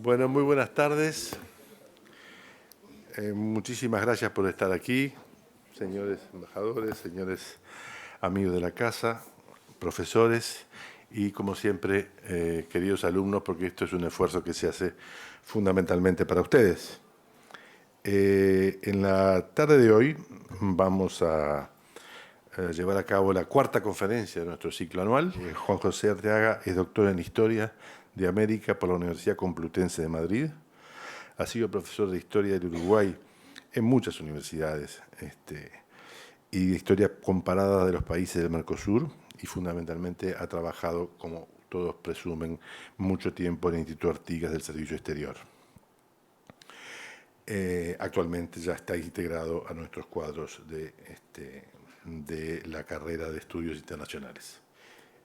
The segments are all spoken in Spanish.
Bueno, muy buenas tardes. Muchísimas gracias por estar aquí, señores embajadores, señores amigos de la casa, profesores y, como siempre, queridos alumnos, porque esto es un esfuerzo que se hace fundamentalmente para ustedes. En la tarde de hoy vamos a llevar a cabo la cuarta conferencia de nuestro ciclo anual. Juan José Arteaga es doctor en Historia de América por la Universidad Complutense de Madrid. Ha sido profesor de Historia del Uruguay en muchas universidades y de Historia comparada de los países del Mercosur, y fundamentalmente ha trabajado, como todos presumen, mucho tiempo en el Instituto Artigas del Servicio Exterior. Actualmente ya está integrado a nuestros cuadros de la carrera de Estudios Internacionales.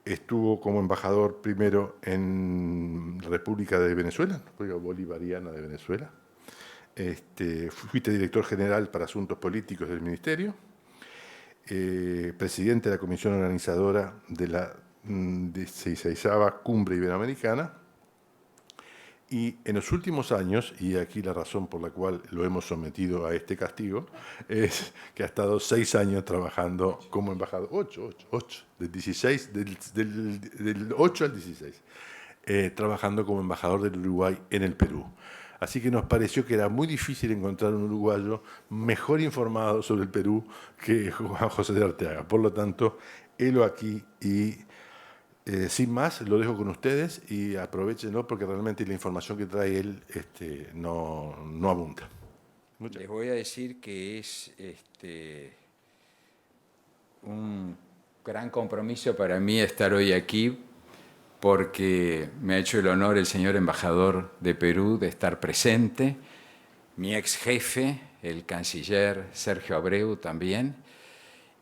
Estuvo como embajador primero en República de Venezuela, República Bolivariana de Venezuela. Fuiste director general para Asuntos Políticos del Ministerio, presidente de la comisión organizadora de la 16ª Cumbre Iberoamericana, y en los últimos años, y aquí la razón por la cual lo hemos sometido a este castigo, es que ha estado 6 años trabajando como embajador, 8, del 16, del 8 al 16, trabajando como embajador del Uruguay en el Perú. Así que nos pareció que era muy difícil encontrar un uruguayo mejor informado sobre el Perú que Juan José de Arteaga. Por lo tanto, helo aquí y sin más, lo dejo con ustedes y aprovechenlo porque realmente la información que trae él no abunda. Les voy a decir que es un gran compromiso para mí estar hoy aquí porque me ha hecho el honor el señor embajador de Perú de estar presente, mi ex jefe, el canciller Sergio Abreu también,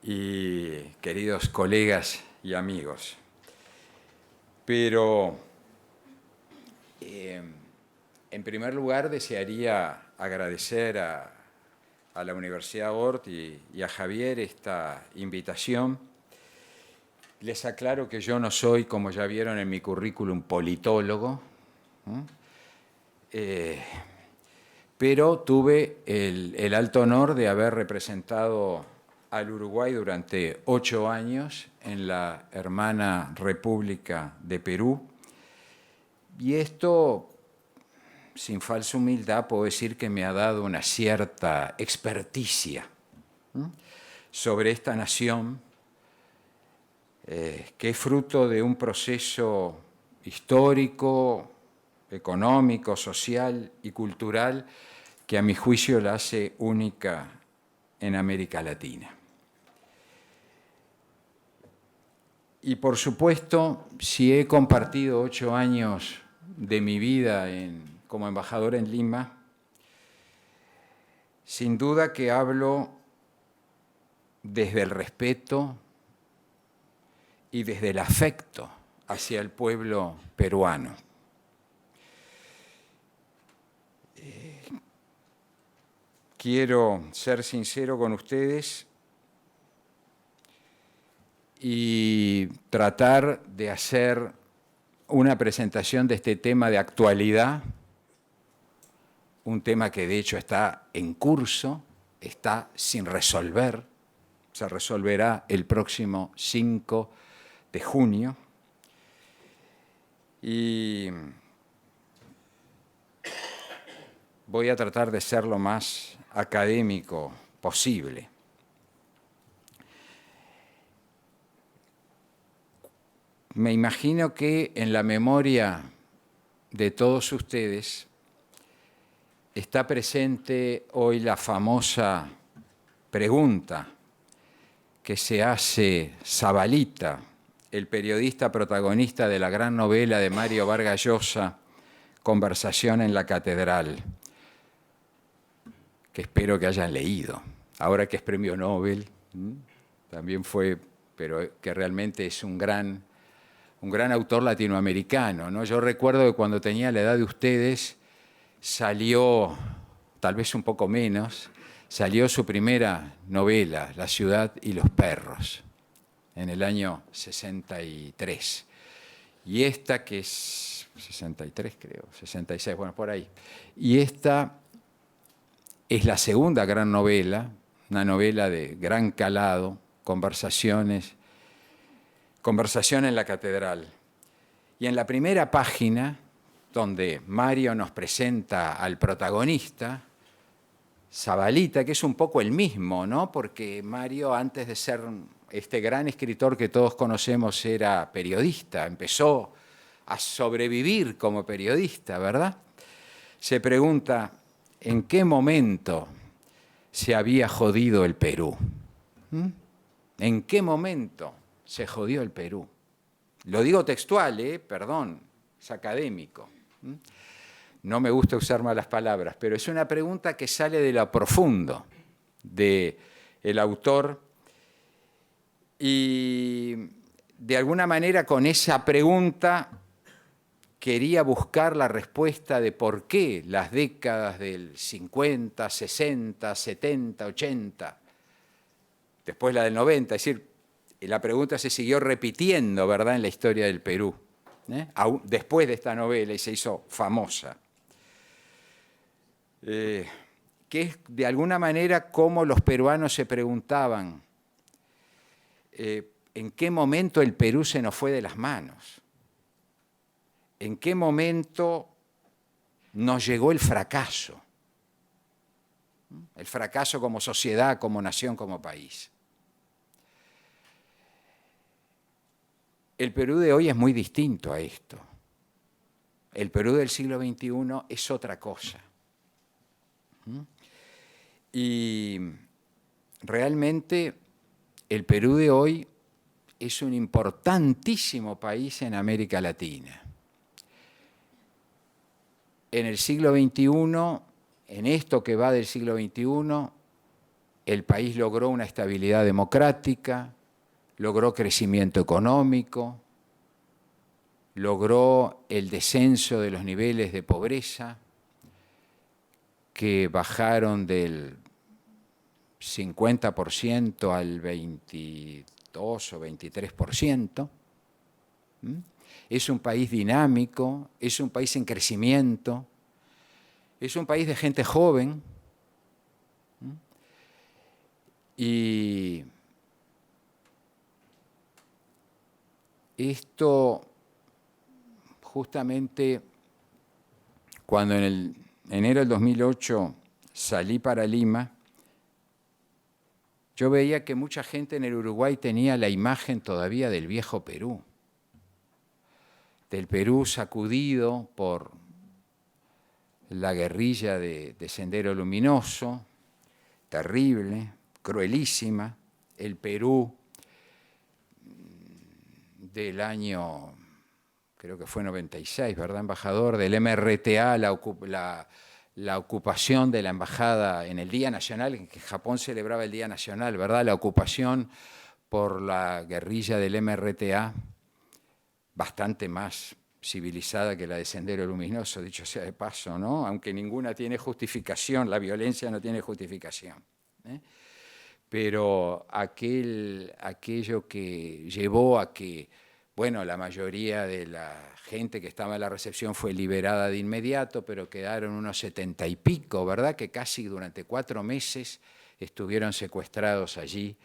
y queridos colegas y amigos. Pero, en primer lugar, desearía agradecer a la Universidad Ort y a Javier esta invitación. Les aclaro que yo no soy, como ya vieron en mi currículum, politólogo, pero tuve el alto honor de haber representado al Uruguay durante 8 años en la hermana República de Perú. Y esto, sin falsa humildad, puedo decir que me ha dado una cierta experticia sobre esta nación, que es fruto de un proceso histórico, económico, social y cultural que a mi juicio la hace única en América Latina. Y por supuesto, si he compartido 8 años de mi vida como embajador en Lima, sin duda que hablo desde el respeto y desde el afecto hacia el pueblo peruano. Quiero ser sincero con ustedes y tratar de hacer una presentación de este tema de actualidad, un tema que de hecho está en curso, está sin resolver, se resolverá el próximo 5 de junio. Y voy a tratar de ser lo más académico posible. Me imagino que en la memoria de todos ustedes está presente hoy la famosa pregunta que se hace Zabalita, el periodista protagonista de la gran novela de Mario Vargas Llosa, Conversación en la Catedral, que espero que hayan leído. Ahora que es premio Nobel, también fue, pero que realmente es un gran autor latinoamericano, ¿no? Yo recuerdo que cuando tenía la edad de ustedes salió, tal vez un poco menos, salió su primera novela, La ciudad y los perros, en el año 63. Y esta, que es 63 creo, 66, bueno, por ahí. Y esta es la segunda gran novela, una novela de gran calado, Conversación en la Catedral. Y en la primera página, donde Mario nos presenta al protagonista, Zabalita, que es un poco el mismo, ¿no? Porque Mario, antes de ser este gran escritor que todos conocemos, era periodista, empezó a sobrevivir como periodista, ¿verdad? Se pregunta, ¿en qué momento se había jodido el Perú? ¿En qué momento se jodió el Perú? Lo digo textual, perdón, es académico. No me gusta usar malas palabras, pero es una pregunta que sale de lo profundo del autor y de alguna manera con esa pregunta quería buscar la respuesta de por qué las décadas del 50, 60, 70, 80, después la del 90, es decir, la pregunta se siguió repitiendo, ¿verdad?, en la historia del Perú, después de esta novela y se hizo famosa. Que es de alguna manera como los peruanos se preguntaban en qué momento el Perú se nos fue de las manos, en qué momento nos llegó el fracaso como sociedad, como nación, como país. El Perú de hoy es muy distinto a esto. El Perú del siglo XXI es otra cosa. Y realmente el Perú de hoy es un importantísimo país en América Latina. En el siglo XXI, en esto que va del siglo XXI, el país logró una estabilidad democrática, logró crecimiento económico, logró el descenso de los niveles de pobreza, que bajaron del 50% al 22 o 23%. Es un país dinámico, es un país en crecimiento, es un país de gente joven. Y esto justamente cuando en el enero del 2008 salí para Lima, yo veía que mucha gente en el Uruguay tenía la imagen todavía del viejo Perú, del Perú sacudido por la guerrilla de Sendero Luminoso, terrible, cruelísima, el Perú del año, creo que fue 96, ¿verdad, embajador? Del MRTA, la ocupación de la embajada en el Día Nacional, en que Japón celebraba el Día Nacional, ¿verdad? La ocupación por la guerrilla del MRTA, bastante más civilizada que la de Sendero Luminoso, dicho sea de paso, ¿no? Aunque ninguna tiene justificación, la violencia no tiene justificación. Pero aquello que llevó a que, bueno, la mayoría de la gente que estaba en la recepción fue liberada de inmediato, pero quedaron unos 70 y pico, ¿verdad?, que casi durante 4 meses estuvieron secuestrados allí,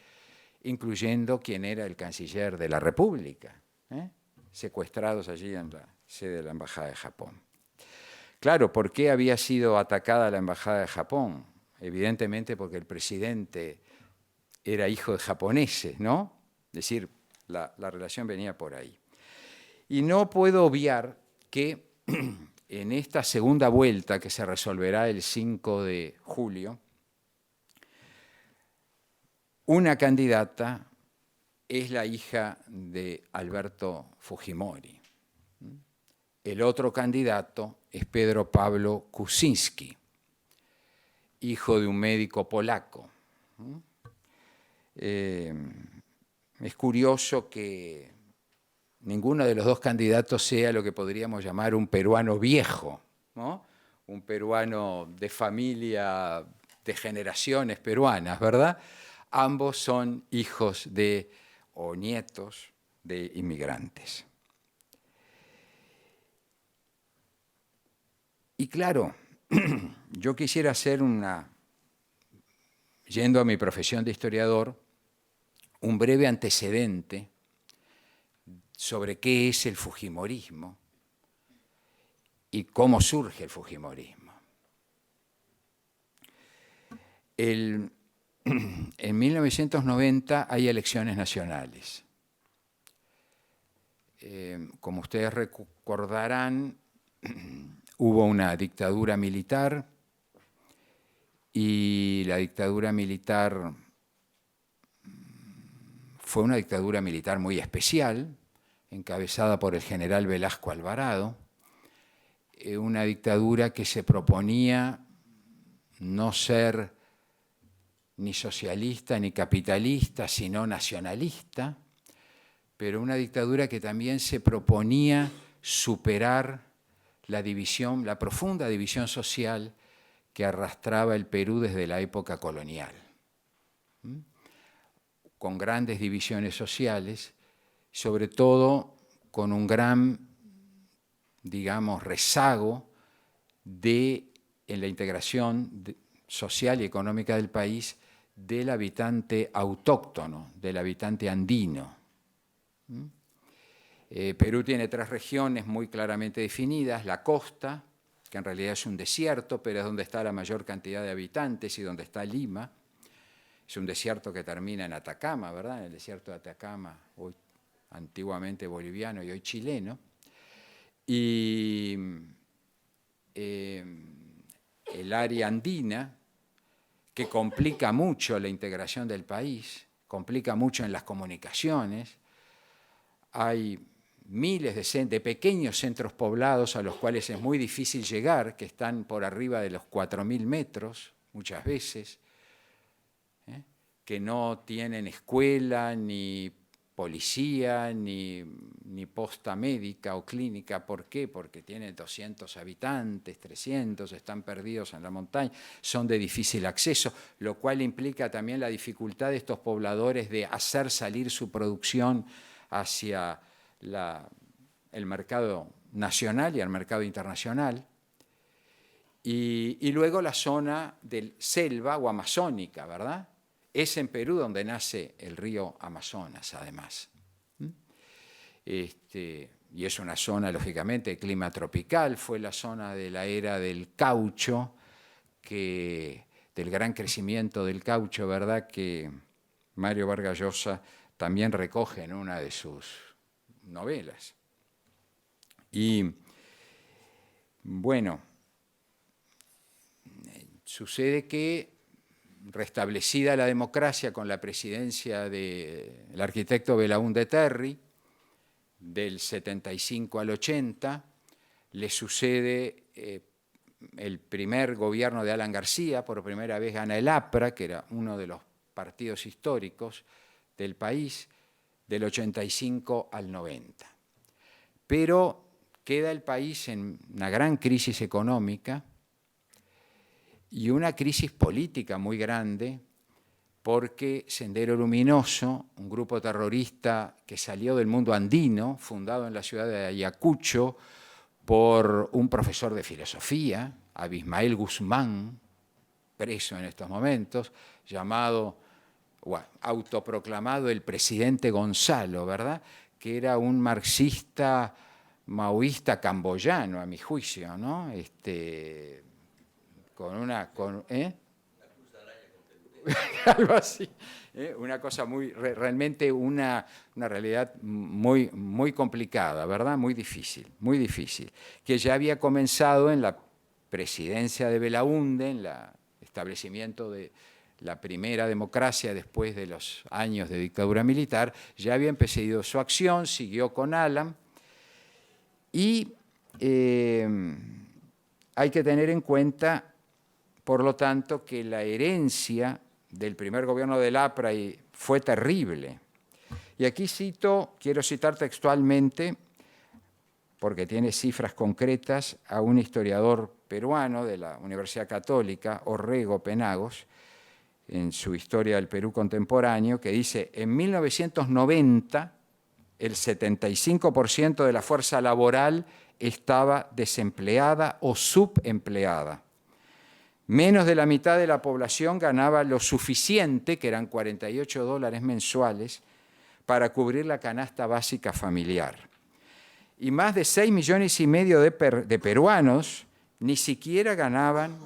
incluyendo quien era el canciller de la República, secuestrados allí en la sede de la Embajada de Japón. Claro, ¿por qué había sido atacada la Embajada de Japón? Evidentemente porque el presidente era hijo de japoneses, ¿no? Es decir, la relación venía por ahí. Y no puedo obviar que en esta segunda vuelta, que se resolverá el 5 de julio, una candidata es la hija de Alberto Fujimori. El otro candidato es Pedro Pablo Kuczynski, hijo de un médico polaco. Es curioso que ninguno de los dos candidatos sea lo que podríamos llamar un peruano viejo, ¿no? Un peruano de familia de generaciones peruanas, ¿verdad? Ambos son hijos de o nietos de inmigrantes. Y claro, yo quisiera hacer yendo a mi profesión de historiador, un breve antecedente sobre qué es el fujimorismo y cómo surge el fujimorismo. En 1990 hay elecciones nacionales. Como ustedes recordarán, hubo una dictadura militar y la dictadura militar fue una dictadura militar muy especial, encabezada por el general Velasco Alvarado, una dictadura que se proponía no ser ni socialista ni capitalista, sino nacionalista, pero una dictadura que también se proponía superar la división, la profunda división social que arrastraba el Perú desde la época colonial, con grandes divisiones sociales, sobre todo con un gran, digamos, rezago en la integración social y económica del país del habitante autóctono, del habitante andino. Perú tiene 3 regiones muy claramente definidas: la costa, que en realidad es un desierto, pero es donde está la mayor cantidad de habitantes y donde está Lima. Es un desierto que termina en Atacama, ¿verdad? En el desierto de Atacama, hoy antiguamente boliviano y hoy chileno. Y el área andina, que complica mucho la integración del país, complica mucho en las comunicaciones. Hay miles de pequeños centros poblados a los cuales es muy difícil llegar, que están por arriba de los 4.000 metros muchas veces, que no tienen escuela, ni policía, ni posta médica o clínica. ¿Por qué? Porque tienen 200 habitantes, 300, están perdidos en la montaña, son de difícil acceso, lo cual implica también la dificultad de estos pobladores de hacer salir su producción hacia el mercado nacional y el mercado internacional. Y luego la zona de selva o amazónica, ¿verdad? Es en Perú donde nace el río Amazonas, además. Y es una zona, lógicamente, de clima tropical. Fue la zona de la era del caucho, del gran crecimiento del caucho, ¿verdad?, que Mario Vargas Llosa también recoge en una de sus novelas. Y, bueno, sucede que, restablecida la democracia con la presidencia del arquitecto Belaúnde Terry, del 75 al 80, le sucede el primer gobierno de Alan García. Por primera vez gana el APRA, que era uno de los partidos históricos del país, del 85 al 90. Pero queda el país en una gran crisis económica y una crisis política muy grande, porque Sendero Luminoso, un grupo terrorista que salió del mundo andino, fundado en la ciudad de Ayacucho por un profesor de filosofía, Abismael Guzmán, preso en estos momentos, autoproclamado el presidente Gonzalo, ¿verdad?, que era un marxista maoísta camboyano, a mi juicio, ¿no? Algo así, una cosa realmente una realidad muy, muy complicada, ¿verdad? Muy difícil, que ya había comenzado en la presidencia de Belaúnde, en el establecimiento de la primera democracia después de los años de dictadura militar. Ya había empezado su acción, siguió con Alan, y hay que tener en cuenta, por lo tanto, que la herencia del primer gobierno del APRA fue terrible. Y aquí quiero citar textualmente, porque tiene cifras concretas, a un historiador peruano de la Universidad Católica, Orrego Penagos, en su Historia del Perú Contemporáneo, que dice: en 1990, el 75% de la fuerza laboral estaba desempleada o subempleada. Menos de la mitad de la población ganaba lo suficiente, que eran 48 dólares mensuales, para cubrir la canasta básica familiar. Y más de 6,5 millones de peruanos ni siquiera ganaban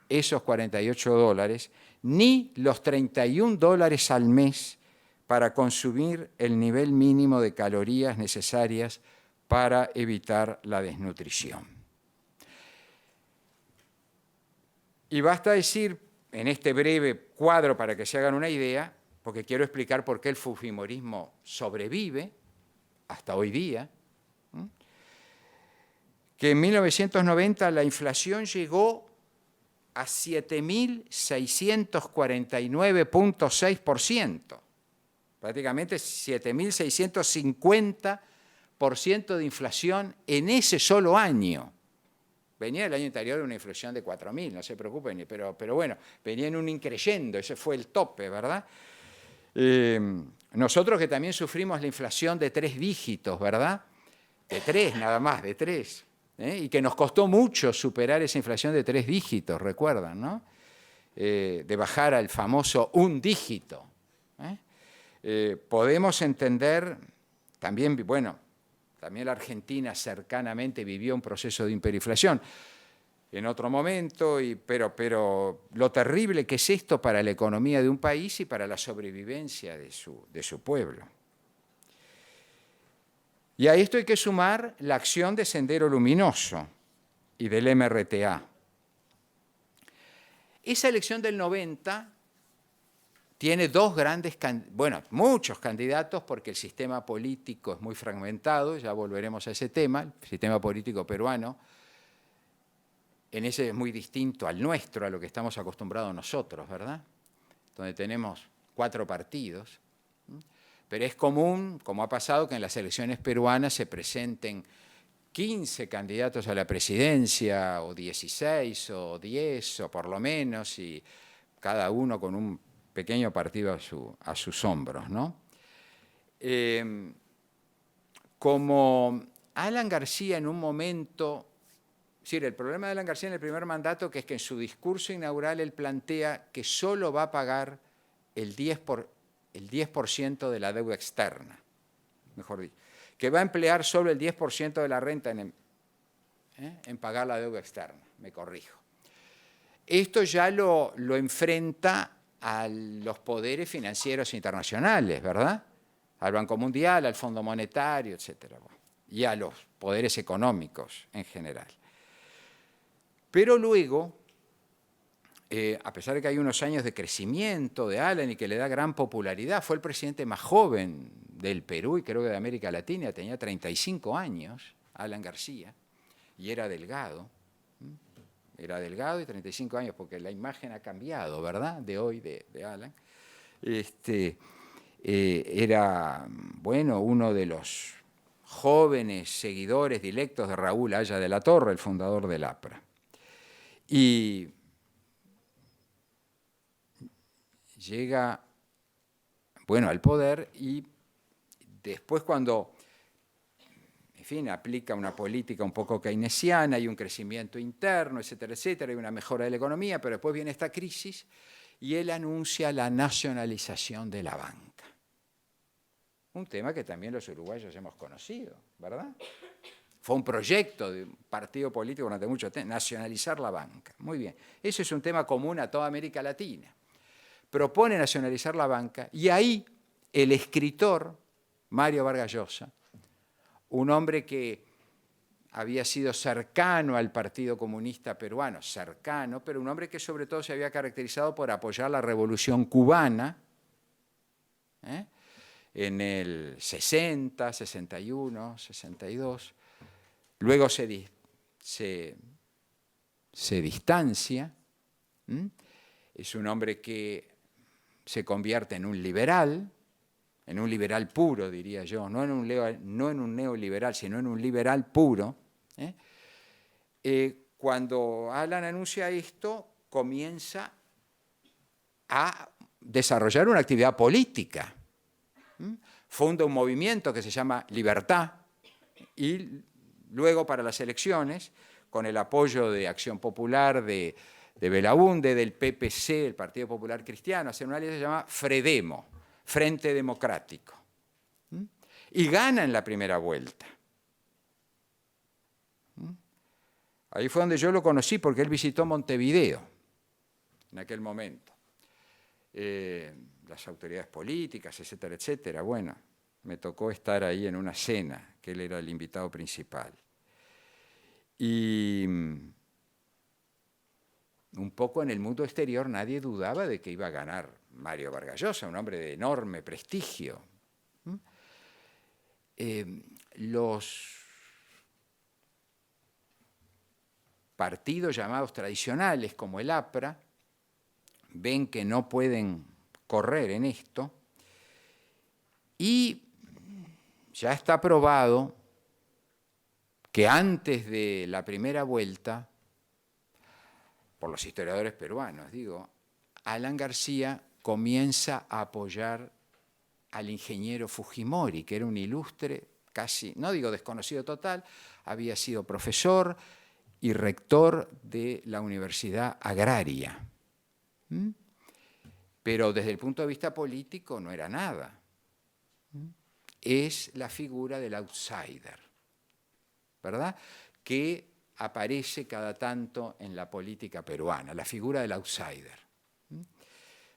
esos 48 dólares, ni los 31 dólares al mes para consumir el nivel mínimo de calorías necesarias para evitar la desnutrición. Y basta decir, en este breve cuadro para que se hagan una idea, porque quiero explicar por qué el fujimorismo sobrevive hasta hoy día, que en 1990 la inflación llegó a 7.649.6%, prácticamente 7.650% de inflación en ese solo año. Venía el año anterior una inflación de 4.000, no se preocupen, pero bueno, venía en un increyendo, ese fue el tope, ¿verdad? Nosotros que también sufrimos la inflación de 3 dígitos, ¿verdad? De 3 nada más, de 3. Y que nos costó mucho superar esa inflación de 3 dígitos, recuerdan, ¿no? De bajar al famoso 1 dígito. Podemos entender también, bueno, también la Argentina cercanamente vivió un proceso de hiperinflación en otro momento, pero lo terrible que es esto para la economía de un país y para la sobrevivencia de su pueblo. Y a esto hay que sumar la acción de Sendero Luminoso y del MRTA. Esa elección del 90 tiene muchos candidatos porque el sistema político es muy fragmentado, ya volveremos a ese tema, el sistema político peruano, en ese es muy distinto al nuestro, a lo que estamos acostumbrados nosotros, ¿verdad? Donde tenemos 4 partidos, pero es común, como ha pasado, que en las elecciones peruanas se presenten 15 candidatos a la presidencia, o 16, o 10, o por lo menos, y cada uno con un pequeño partido a sus hombros, ¿no? Como Alan García en un momento, el problema de Alan García en el primer mandato, que es que en su discurso inaugural él plantea que solo va a pagar el 10% de la deuda externa, mejor dicho, que va a emplear solo el 10% de la renta en pagar la deuda externa, me corrijo. Esto ya lo enfrenta a los poderes financieros internacionales, ¿verdad? Al Banco Mundial, al Fondo Monetario, etcétera, y a los poderes económicos en general. Pero luego, a pesar de que hay unos años de crecimiento de Alan y que le da gran popularidad, fue el presidente más joven del Perú y creo que de América Latina, tenía 35 años, Alan García, y era delgado. Era delgado y 35 años, porque la imagen ha cambiado, ¿verdad?, de hoy de Alan. Era, bueno, uno de los jóvenes seguidores directos de Raúl Haya de la Torre, el fundador del APRA. Y llega, bueno, al poder y después cuando, en fin, aplica una política un poco keynesiana, hay un crecimiento interno, etcétera, etcétera, hay una mejora de la economía, pero después viene esta crisis y él anuncia la nacionalización de la banca. Un tema que también los uruguayos hemos conocido, ¿verdad? Fue un proyecto de un partido político durante mucho tiempo, nacionalizar la banca. Muy bien, eso es un tema común a toda América Latina. Propone nacionalizar la banca y ahí el escritor Mario Vargas Llosa, un hombre que había sido cercano al Partido Comunista Peruano, cercano, pero un hombre que sobre todo se había caracterizado por apoyar la Revolución Cubana, en el 60, 61, 62. Luego se distancia. Es un hombre que se convierte en un liberal puro, diría yo, no en un neoliberal, sino en un liberal puro. Cuando Alan anuncia esto, comienza a desarrollar una actividad política. Funda un movimiento que se llama Libertad y luego para las elecciones, con el apoyo de Acción Popular, de Belaunde, del PPC, el Partido Popular Cristiano, hacen una alianza que se llama Fredemo, Frente Democrático. Y gana en la primera vuelta. Ahí fue donde yo lo conocí, porque él visitó Montevideo en aquel momento. Las autoridades políticas, etcétera, etcétera. Bueno, me tocó estar ahí en una cena, que él era el invitado principal. Y un poco en el mundo exterior nadie dudaba de que iba a ganar Mario Vargas Llosa, un hombre de enorme prestigio. Los partidos llamados tradicionales, como el APRA, ven que no pueden correr en esto y ya está probado que antes de la primera vuelta, por los historiadores peruanos, digo, Alan García comienza a apoyar al ingeniero Fujimori, que era un ilustre, casi, no digo desconocido total, había sido profesor y rector de la Universidad Agraria. Pero desde el punto de vista político no era nada. Es la figura del outsider, ¿verdad? Que aparece cada tanto en la política peruana, la figura del outsider.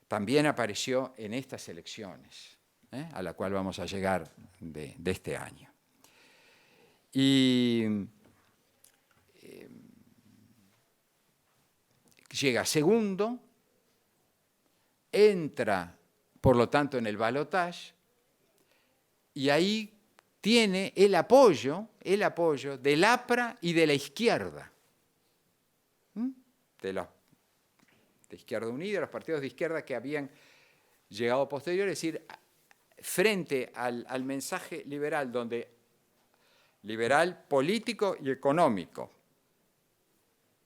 También apareció en estas elecciones, a la cual vamos a llegar de este año. Y llega segundo, entra, por lo tanto, en el balotaje, y ahí tiene el apoyo del APRA y de la izquierda, de Izquierda Unida, los partidos de izquierda que habían llegado posterior, es decir, frente al mensaje liberal, liberal político y económico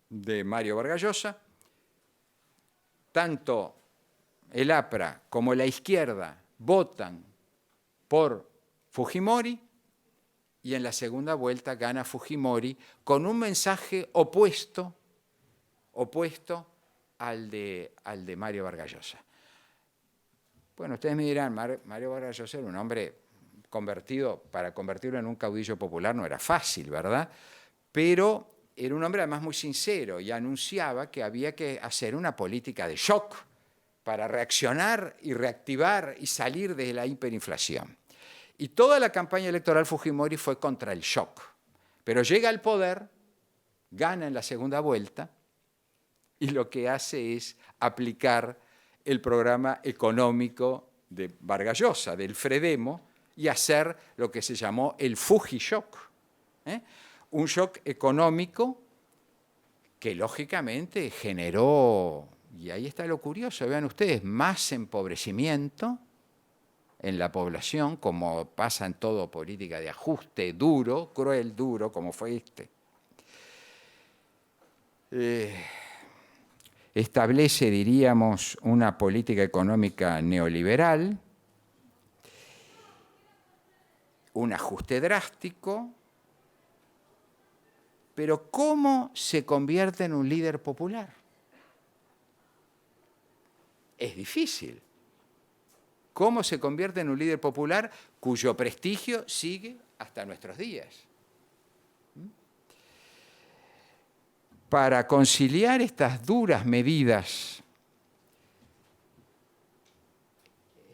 de Mario Vargas Llosa, tanto el APRA como la izquierda votan por Fujimori y en la segunda vuelta gana Fujimori con un mensaje opuesto al de Mario Vargas Llosa. Bueno, ustedes me dirán, Mario Vargas Llosa era un hombre para convertirlo en un caudillo popular no era fácil, ¿verdad? Pero era un hombre además muy sincero y anunciaba que había que hacer una política de shock para reaccionar y reactivar y salir de la hiperinflación. Y toda la campaña electoral Fujimori fue contra el shock. Pero llega al poder, gana en la segunda vuelta y lo que hace es aplicar el programa económico de Vargas Llosa, del Fredemo, y hacer lo que se llamó el Fuji-shock. Un shock económico que lógicamente generó, y ahí está lo curioso, vean ustedes, más empobrecimiento en la población, como pasa en toda política de ajuste duro, cruel, duro, como fue este. Establece, diríamos, una política económica neoliberal, un ajuste drástico, pero ¿cómo se convierte en un líder popular? Es difícil. ¿Cómo se convierte en un líder popular cuyo prestigio sigue hasta nuestros días? Para conciliar estas duras medidas,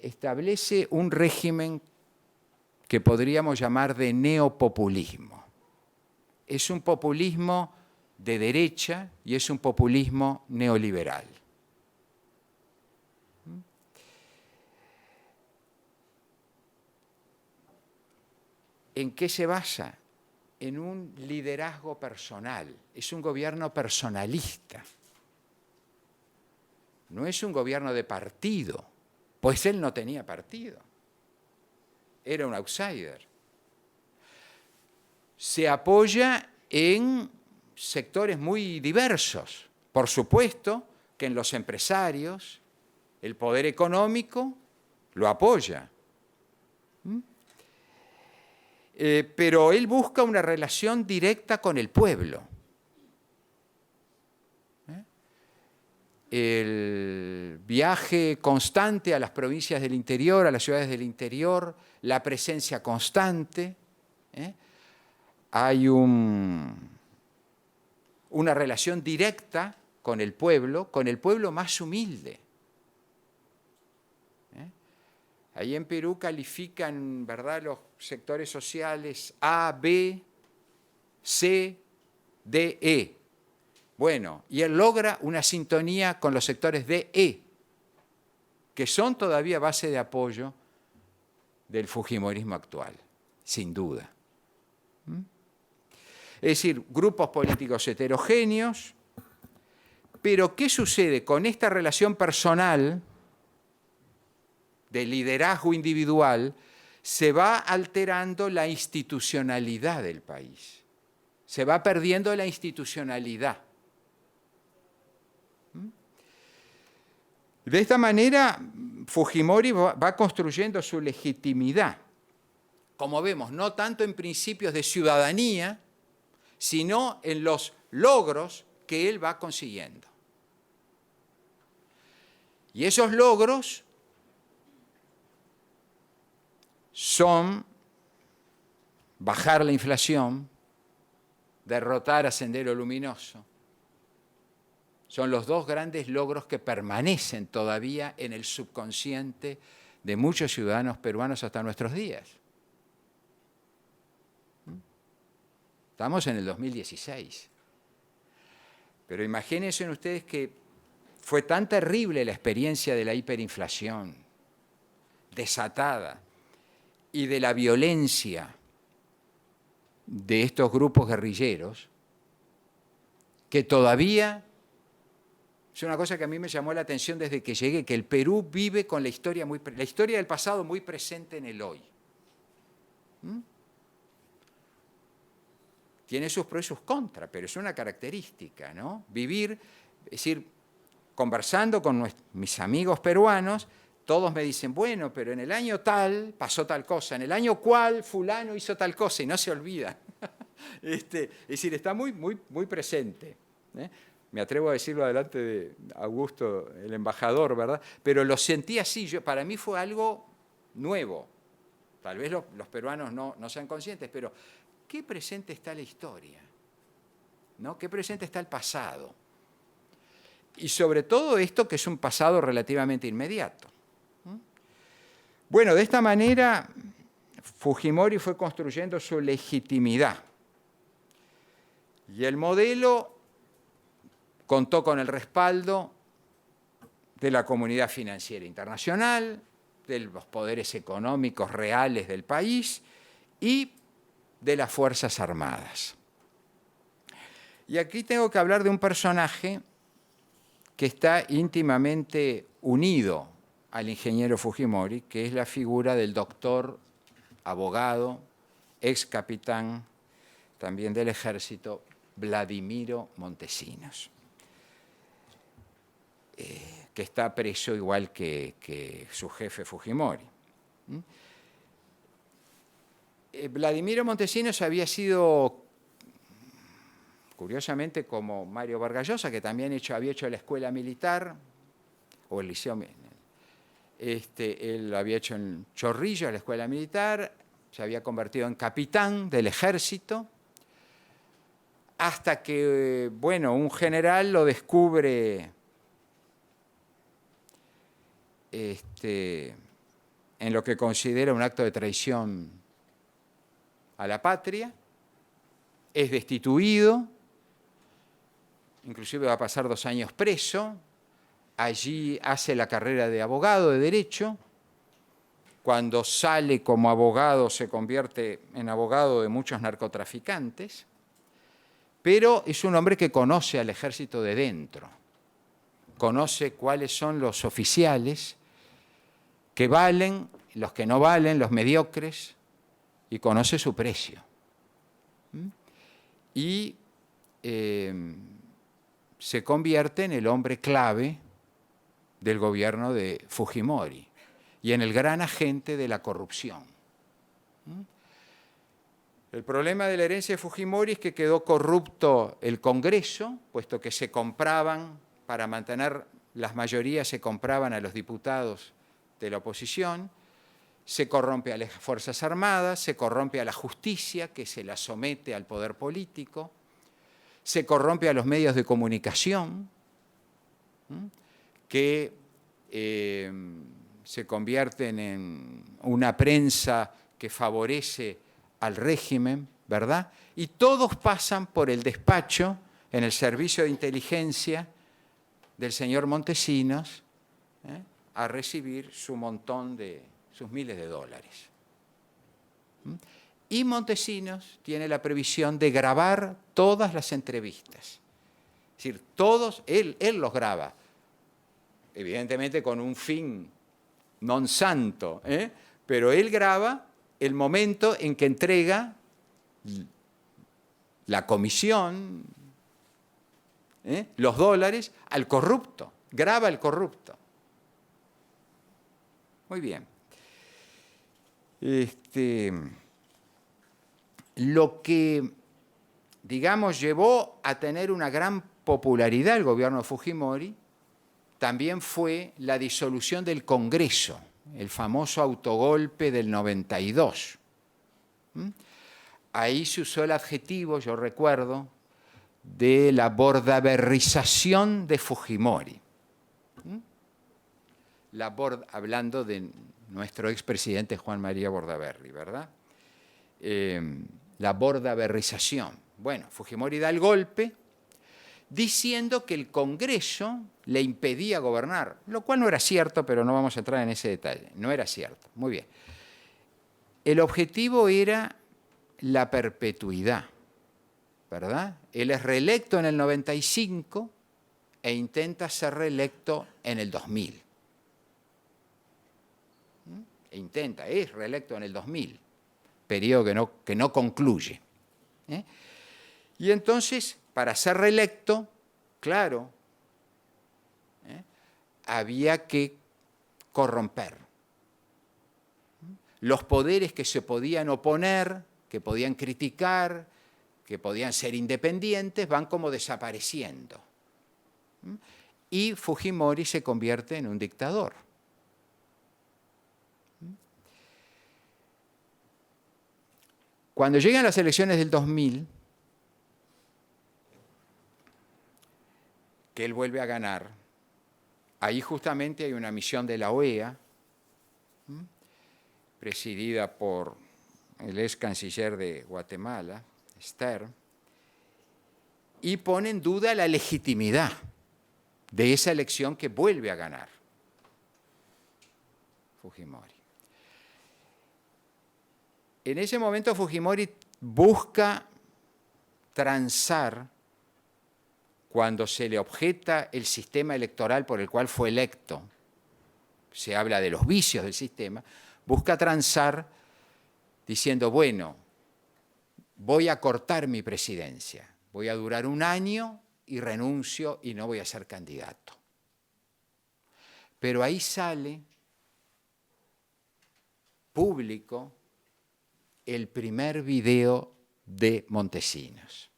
establece un régimen que podríamos llamar de neopopulismo. Es un populismo de derecha y es un populismo neoliberal. ¿En qué se basa? En un liderazgo personal. Es un gobierno personalista. No es un gobierno de partido, pues él no tenía partido. Era un outsider. Se apoya en sectores muy diversos. Por supuesto que en los empresarios el poder económico lo apoya. pero él busca una relación directa con el pueblo. El viaje constante a las provincias del interior, a las ciudades del interior, la presencia constante. Hay una relación directa con el pueblo más humilde. Ahí en Perú califican, ¿verdad?, los sectores sociales A, B, C, D, E. Bueno, y él logra una sintonía con los sectores D, E, que son todavía base de apoyo del fujimorismo actual, sin duda. Es decir, grupos políticos heterogéneos, pero ¿qué sucede con esta relación personal de liderazgo individual? Se va alterando la institucionalidad del país, se va perdiendo la institucionalidad. De esta manera, Fujimori va construyendo su legitimidad, como vemos, no tanto en principios de ciudadanía, sino en los logros que él va consiguiendo. Y esos logros son bajar la inflación, derrotar a Sendero Luminoso. Son los dos grandes logros que permanecen todavía en el subconsciente de muchos ciudadanos peruanos hasta nuestros días. Estamos en el 2016. Pero imagínense ustedes que fue tan terrible la experiencia de la hiperinflación desatada y de la violencia de estos grupos guerrilleros, que todavía es una cosa que a mí me llamó la atención desde que llegué, que el Perú vive con la historia del pasado muy presente en el hoy. Tiene sus pros y sus contras, pero es una característica, ¿no? Vivir, es decir, conversando con mis amigos peruanos, todos me dicen, bueno, pero en el año tal pasó tal cosa, en el año cual fulano hizo tal cosa, y no se olvida. Es decir, está muy, muy, muy presente. Me atrevo a decirlo delante de Augusto, el embajador, ¿verdad? Pero lo sentí así, para mí fue algo nuevo. Tal vez los peruanos no sean conscientes, pero qué presente está la historia, ¿no? Qué presente está el pasado. Y sobre todo esto que es un pasado relativamente inmediato. Bueno, de esta manera Fujimori fue construyendo su legitimidad. Y el modelo contó con el respaldo de la comunidad financiera internacional, de los poderes económicos reales del país y de las Fuerzas Armadas. Y aquí tengo que hablar de un personaje que está íntimamente unido al ingeniero Fujimori, que es la figura del doctor, abogado, ex capitán también del ejército, Vladimiro Montesinos, que está preso igual que su jefe Fujimori. Vladimiro Montesinos había sido, curiosamente, como Mario Vargas Llosa, que también había hecho la escuela militar, o el liceo, él había hecho en Chorrillos la escuela militar, se había convertido en capitán del ejército, hasta que, bueno, un general lo descubre en lo que considera un acto de traición a la patria, es destituido, inclusive va a pasar 2 años preso, allí hace la carrera de abogado de Derecho, cuando sale como abogado se convierte en abogado de muchos narcotraficantes, pero es un hombre que conoce al ejército de dentro, conoce cuáles son los oficiales que valen, los que no valen, los mediocres, y conoce su precio. Y se convierte en el hombre clave del gobierno de Fujimori y en el gran agente de la corrupción. El problema de la herencia de Fujimori es que quedó corrupto el Congreso, puesto que se compraban, para mantener las mayorías, se compraban a los diputados de la oposición, se corrompe a las Fuerzas Armadas, se corrompe a la justicia, que se la somete al poder político, se corrompe a los medios de comunicación, que se convierten en una prensa que favorece al régimen, ¿verdad? Y todos pasan por el despacho en el servicio de inteligencia del señor Montesinos a recibir sus miles de dólares. Y Montesinos tiene la previsión de grabar todas las entrevistas. Es decir, él los graba, evidentemente con un fin non santo, pero él graba el momento en que entrega la comisión, los dólares, al corrupto, graba al corrupto. Muy bien. Lo que, digamos, llevó a tener una gran popularidad el gobierno de Fujimori también fue la disolución del Congreso, el famoso autogolpe del 92. Ahí se usó el adjetivo, yo recuerdo, de la bordaberrización de Fujimori. Hablando de nuestro expresidente Juan María Bordaberry, ¿verdad? La bordaberrización. Bueno, Fujimori da el golpe diciendo que el Congreso le impedía gobernar, lo cual no era cierto, pero no vamos a entrar en ese detalle. No era cierto. Muy bien. El objetivo era la perpetuidad, ¿verdad? Él es reelecto en el 95 e intenta ser reelecto en el 2000. Es reelecto en el 2000, periodo que no concluye. Y entonces, para ser reelecto, claro, había que corromper. Los poderes que se podían oponer, que podían criticar, que podían ser independientes, van como desapareciendo. Y Fujimori se convierte en un dictador. Cuando llegan las elecciones del 2000, que él vuelve a ganar, ahí justamente hay una misión de la OEA, presidida por el ex canciller de Guatemala, Stern, y pone en duda la legitimidad de esa elección que vuelve a ganar Fujimori. En ese momento Fujimori busca transar, cuando se le objeta el sistema electoral por el cual fue electo, se habla de los vicios del sistema, busca transar diciendo, bueno, voy a cortar mi presidencia, voy a durar 1 año y renuncio y no voy a ser candidato. Pero ahí sale público el primer video de Montesinos,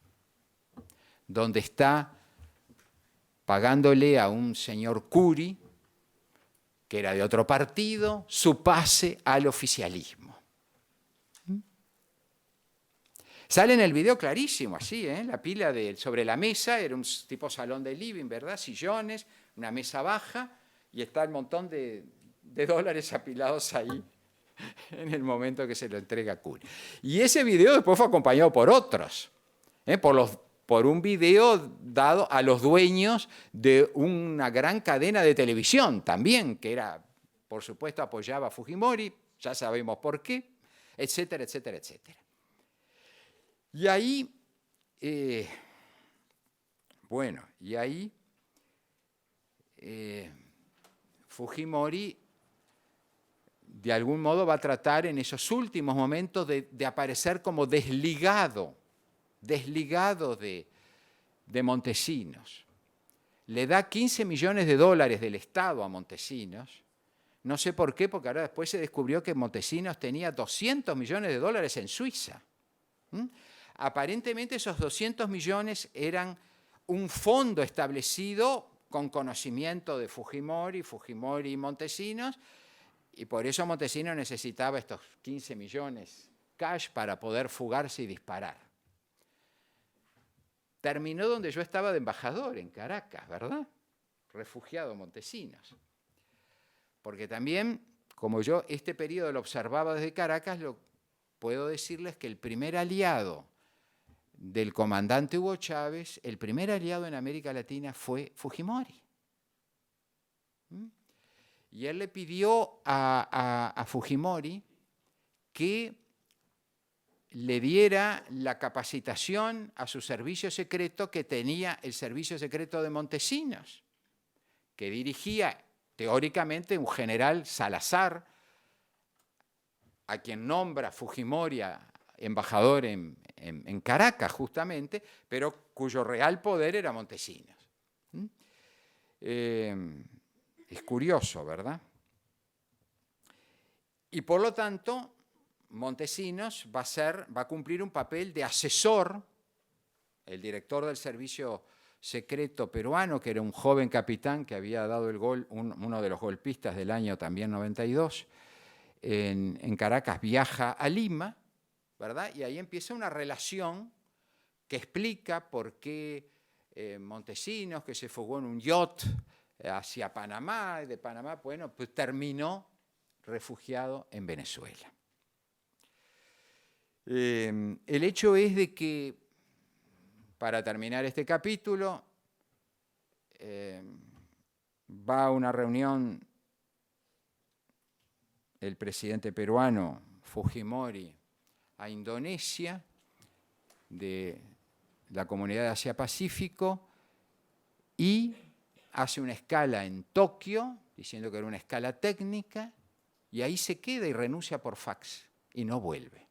donde está pagándole a un señor Curi, que era de otro partido, su pase al oficialismo. Sale en el video clarísimo, así, la pila sobre la mesa, era un tipo salón de living, ¿verdad? Sillones, una mesa baja, y está el montón de dólares apilados ahí en el momento que se lo entrega a Curi. Y ese video después fue acompañado por otros, por un video dado a los dueños de una gran cadena de televisión también, que era, por supuesto, apoyaba a Fujimori, ya sabemos por qué, etcétera, etcétera, etcétera. Y ahí, Fujimori de algún modo va a tratar en esos últimos momentos de aparecer como desligado de Montesinos. Le da 15 millones de dólares del Estado a Montesinos. No sé por qué, porque ahora después se descubrió que Montesinos tenía 200 millones de dólares en Suiza. Aparentemente esos 200 millones eran un fondo establecido con conocimiento de Fujimori y Montesinos, y por eso Montesinos necesitaba estos 15 millones cash para poder fugarse y disparar. Terminó donde yo estaba de embajador, en Caracas, ¿verdad? Refugiado Montesinos. Porque también, como yo este periodo lo observaba desde Caracas, puedo decirles que el primer aliado del comandante Hugo Chávez, el primer aliado en América Latina fue Fujimori. Y él le pidió a Fujimori que le diera la capacitación a su servicio secreto que tenía el servicio secreto de Montesinos, que dirigía teóricamente un general Salazar, a quien nombra Fujimori embajador en Caracas justamente, pero cuyo real poder era Montesinos. Es curioso, ¿verdad? Y por lo tanto, Montesinos va a cumplir un papel de asesor, el director del servicio secreto peruano, que era un joven capitán que había dado el gol, uno de los golpistas del año también 92, en Caracas, viaja a Lima, ¿verdad? Y ahí empieza una relación que explica por qué Montesinos, que se fugó en un yacht hacia Panamá, y de Panamá, bueno, pues terminó refugiado en Venezuela. El hecho es de que, para terminar este capítulo, va a una reunión el presidente peruano Fujimori a Indonesia, de la Comunidad de Asia-Pacífico, y hace una escala en Tokio, diciendo que era una escala técnica, y ahí se queda y renuncia por fax, y no vuelve.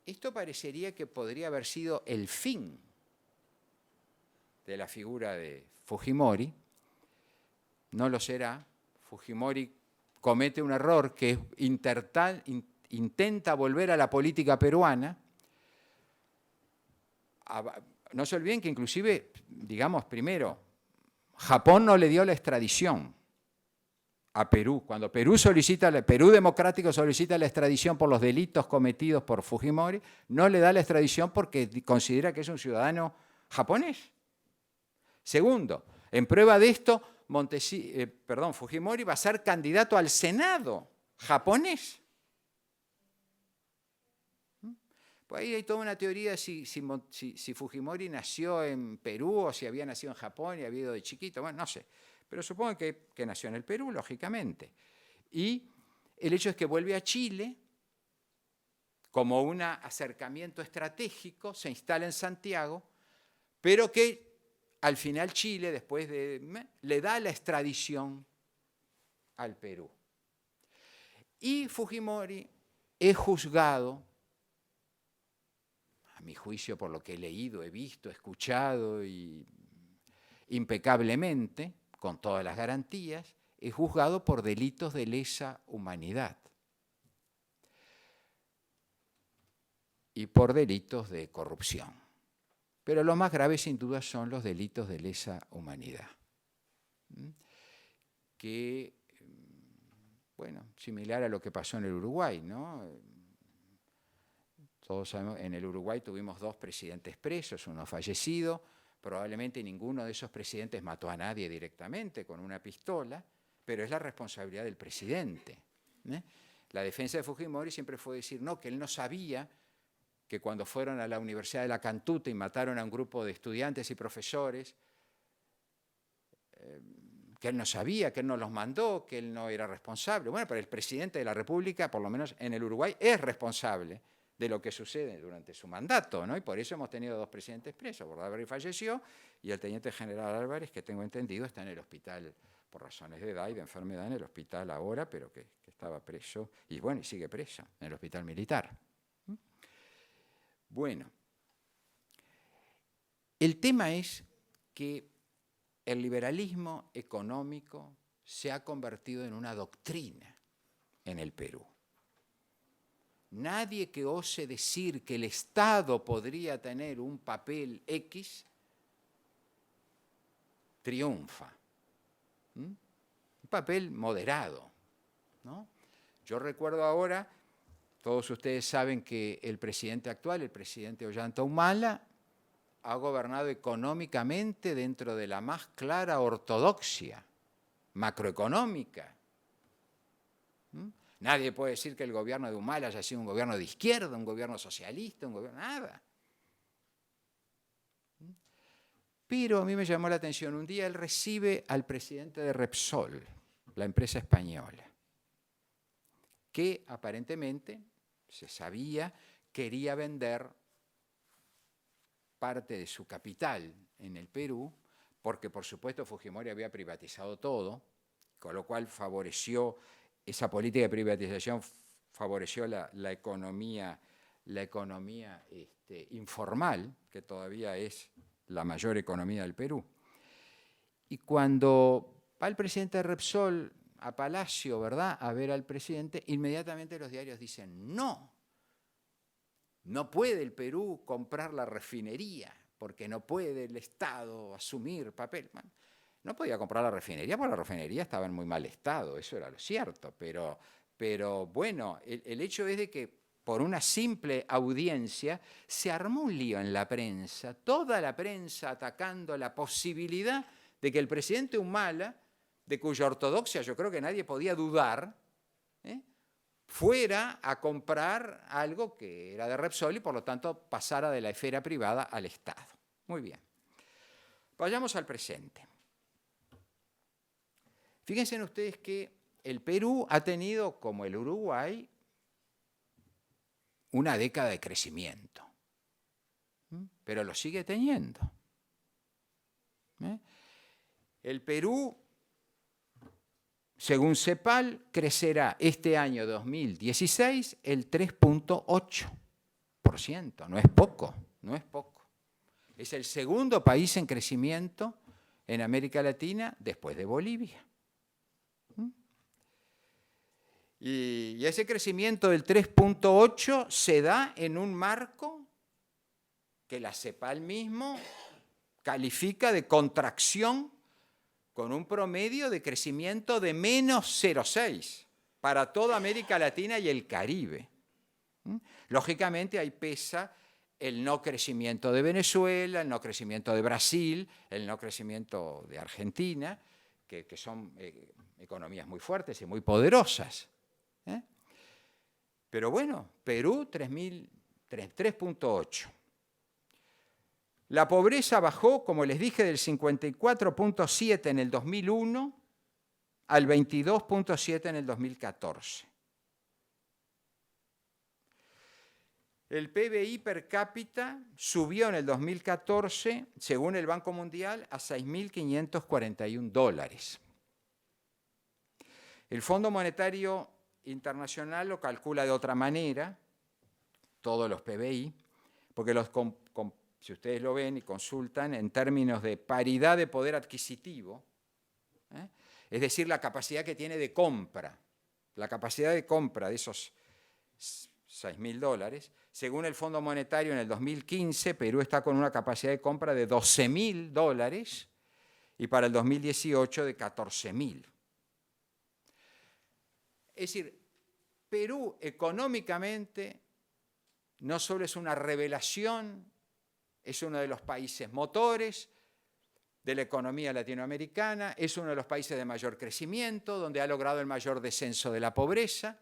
Esto parecería que podría haber sido el fin de la figura de Fujimori. No lo será. Fujimori comete un error que intenta volver a la política peruana. No se olviden que inclusive, digamos, primero, Japón no le dio la extradición a Perú. Cuando Perú Democrático solicita la extradición por los delitos cometidos por Fujimori, no le da la extradición porque considera que es un ciudadano japonés. Segundo, en prueba de esto, Fujimori va a ser candidato al Senado japonés. Pues ahí hay toda una teoría de si Fujimori nació en Perú o si había nacido en Japón y había ido de chiquito, bueno, no sé. Pero supongo que nació en el Perú, lógicamente. Y el hecho es que vuelve a Chile como un acercamiento estratégico, se instala en Santiago, pero que al final Chile, después le da la extradición al Perú. Y Fujimori es juzgado, a mi juicio, por lo que he leído, he visto, he escuchado, y impecablemente, con todas las garantías, es juzgado por delitos de lesa humanidad y por delitos de corrupción. Pero lo más grave, sin duda, son los delitos de lesa humanidad, que, bueno, similar a lo que pasó en el Uruguay, ¿no? Todos sabemos, en el Uruguay tuvimos 2 presidentes presos, uno fallecido. Probablemente ninguno de esos presidentes mató a nadie directamente con una pistola, pero es la responsabilidad del presidente. La defensa de Fujimori siempre fue decir, no, que él no sabía que cuando fueron a la Universidad de la Cantuta y mataron a un grupo de estudiantes y profesores, que él no sabía, que él no los mandó, que él no era responsable. Bueno, pero el presidente de la República, por lo menos en el Uruguay, es responsable de lo que sucede durante su mandato, ¿no? Y por eso hemos tenido 2 presidentes presos. Bordaberry falleció y el teniente general Álvarez, que tengo entendido, está en el hospital por razones de edad y de enfermedad, en el hospital ahora, pero que estaba preso, y bueno, y sigue preso, en el hospital militar. Bueno, el tema es que el liberalismo económico se ha convertido en una doctrina en el Perú. nadie que ose decir que el Estado podría tener un papel X, triunfa. Un papel moderado, ¿no? Yo recuerdo ahora, todos ustedes saben que el presidente actual, el presidente Ollanta Humala, ha gobernado económicamente dentro de la más clara ortodoxia macroeconómica. Nadie puede decir que el gobierno de Humala haya sido un gobierno de izquierda, un gobierno socialista, un gobierno... nada. Pero a mí me llamó la atención, un día él recibe al presidente de Repsol, la empresa española, que aparentemente, se sabía, quería vender parte de su capital en el Perú, porque por supuesto Fujimori había privatizado todo, con lo cual favoreció, esa política de privatización favoreció la economía informal, que todavía es la mayor economía del Perú. Y cuando va el presidente de Repsol a Palacio, ¿verdad?, a ver al presidente, inmediatamente los diarios dicen, no puede el Perú comprar la refinería, porque no puede el Estado asumir papel. No podía comprar la refinería, porque la refinería estaba en muy mal estado, eso era lo cierto, pero bueno, el hecho es de que por una simple audiencia se armó un lío en la prensa, toda la prensa atacando la posibilidad de que el presidente Humala, de cuya ortodoxia yo creo que nadie podía dudar, fuera a comprar algo que era de Repsol y por lo tanto pasara de la esfera privada al Estado. Muy bien. Vayamos al presente. Fíjense ustedes que el Perú ha tenido, como el Uruguay, una década de crecimiento, pero lo sigue teniendo. El Perú, según CEPAL, crecerá este año 2016 el 3.8%. No es poco, no es poco. Es el segundo país en crecimiento en América Latina después de Bolivia. Y ese crecimiento del 3.8 se da en un marco que la CEPAL mismo califica de contracción, con un promedio de crecimiento de menos 0,6 para toda América Latina y el Caribe. Lógicamente ahí pesa el no crecimiento de Venezuela, el no crecimiento de Brasil, el no crecimiento de Argentina, que son economías muy fuertes y muy poderosas. Pero bueno, Perú 3.8. La pobreza bajó, como les dije, del 54.7 en el 2001 al 22.7 en el 2014. El PBI per cápita subió en el 2014, según el Banco Mundial, a $6.541. El Fondo Monetario Internacional lo calcula de otra manera, todos los PBI, porque si ustedes lo ven y consultan, en términos de paridad de poder adquisitivo, es decir, la capacidad que tiene de compra, la capacidad de compra de esos $6.000, según el Fondo Monetario en el 2015, Perú está con una capacidad de compra de $12.000 y para el 2018 de $14.000. Es decir, Perú económicamente no solo es una revelación, es uno de los países motores de la economía latinoamericana, es uno de los países de mayor crecimiento, donde ha logrado el mayor descenso de la pobreza.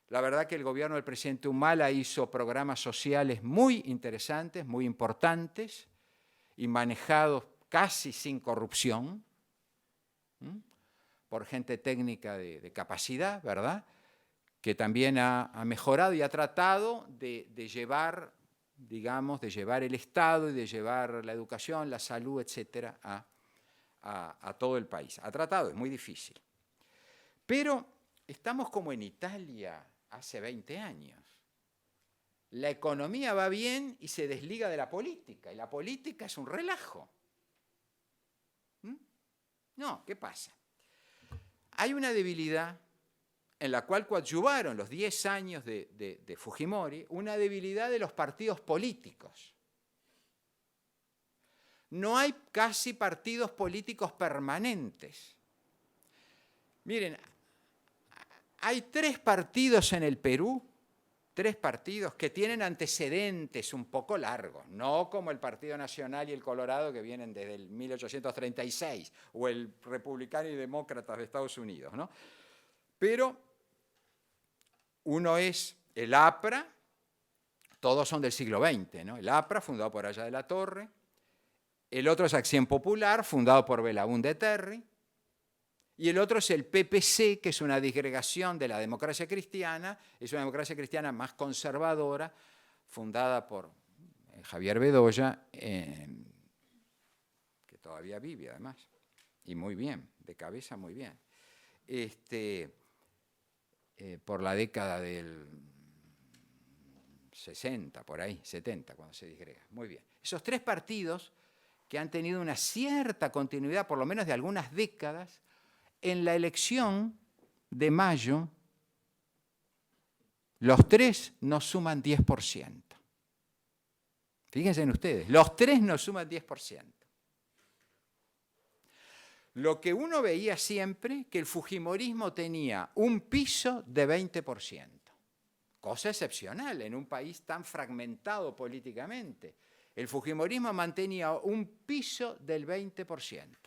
La verdad que el gobierno del presidente Humala hizo programas sociales muy interesantes, muy importantes, y manejados casi sin corrupción, por gente técnica de capacidad, ¿verdad?, que también ha mejorado y ha tratado de llevar, digamos, de llevar el Estado y de llevar la educación, la salud, etcétera, a todo el país. Ha tratado, es muy difícil. Pero estamos como en Italia hace 20 años. La economía va bien y se desliga de la política, y la política es un relajo. No, ¿qué pasa? Hay una debilidad en la cual coadyuvaron los 10 años de Fujimori, una debilidad de los partidos políticos. No hay casi partidos políticos permanentes. Miren, hay 3 partidos en el Perú, 3 partidos que tienen antecedentes un poco largos, no como el Partido Nacional y el Colorado que vienen desde el 1836, o el Republicano y Demócratas de Estados Unidos, ¿no? Pero uno es el APRA, todos son del siglo XX, ¿no? El APRA, fundado por Aya de la Torre. El otro es Acción Popular, fundado por Belaúnde Terry. Y el otro es el PPC, que es una disgregación de la democracia cristiana, es una democracia cristiana más conservadora, fundada por Javier Bedoya, que todavía vive además, y muy bien, de cabeza muy bien. Por la década del 60, por ahí, 70, cuando se disgrega. Muy bien. Esos 3 partidos que han tenido una cierta continuidad, por lo menos de algunas décadas, en la elección de mayo, los 3 nos suman 10%. Fíjense en ustedes, los 3 nos suman 10%. Lo que uno veía siempre, que el fujimorismo tenía un piso de 20%. Cosa excepcional en un país tan fragmentado políticamente. El fujimorismo mantenía un piso del 20%.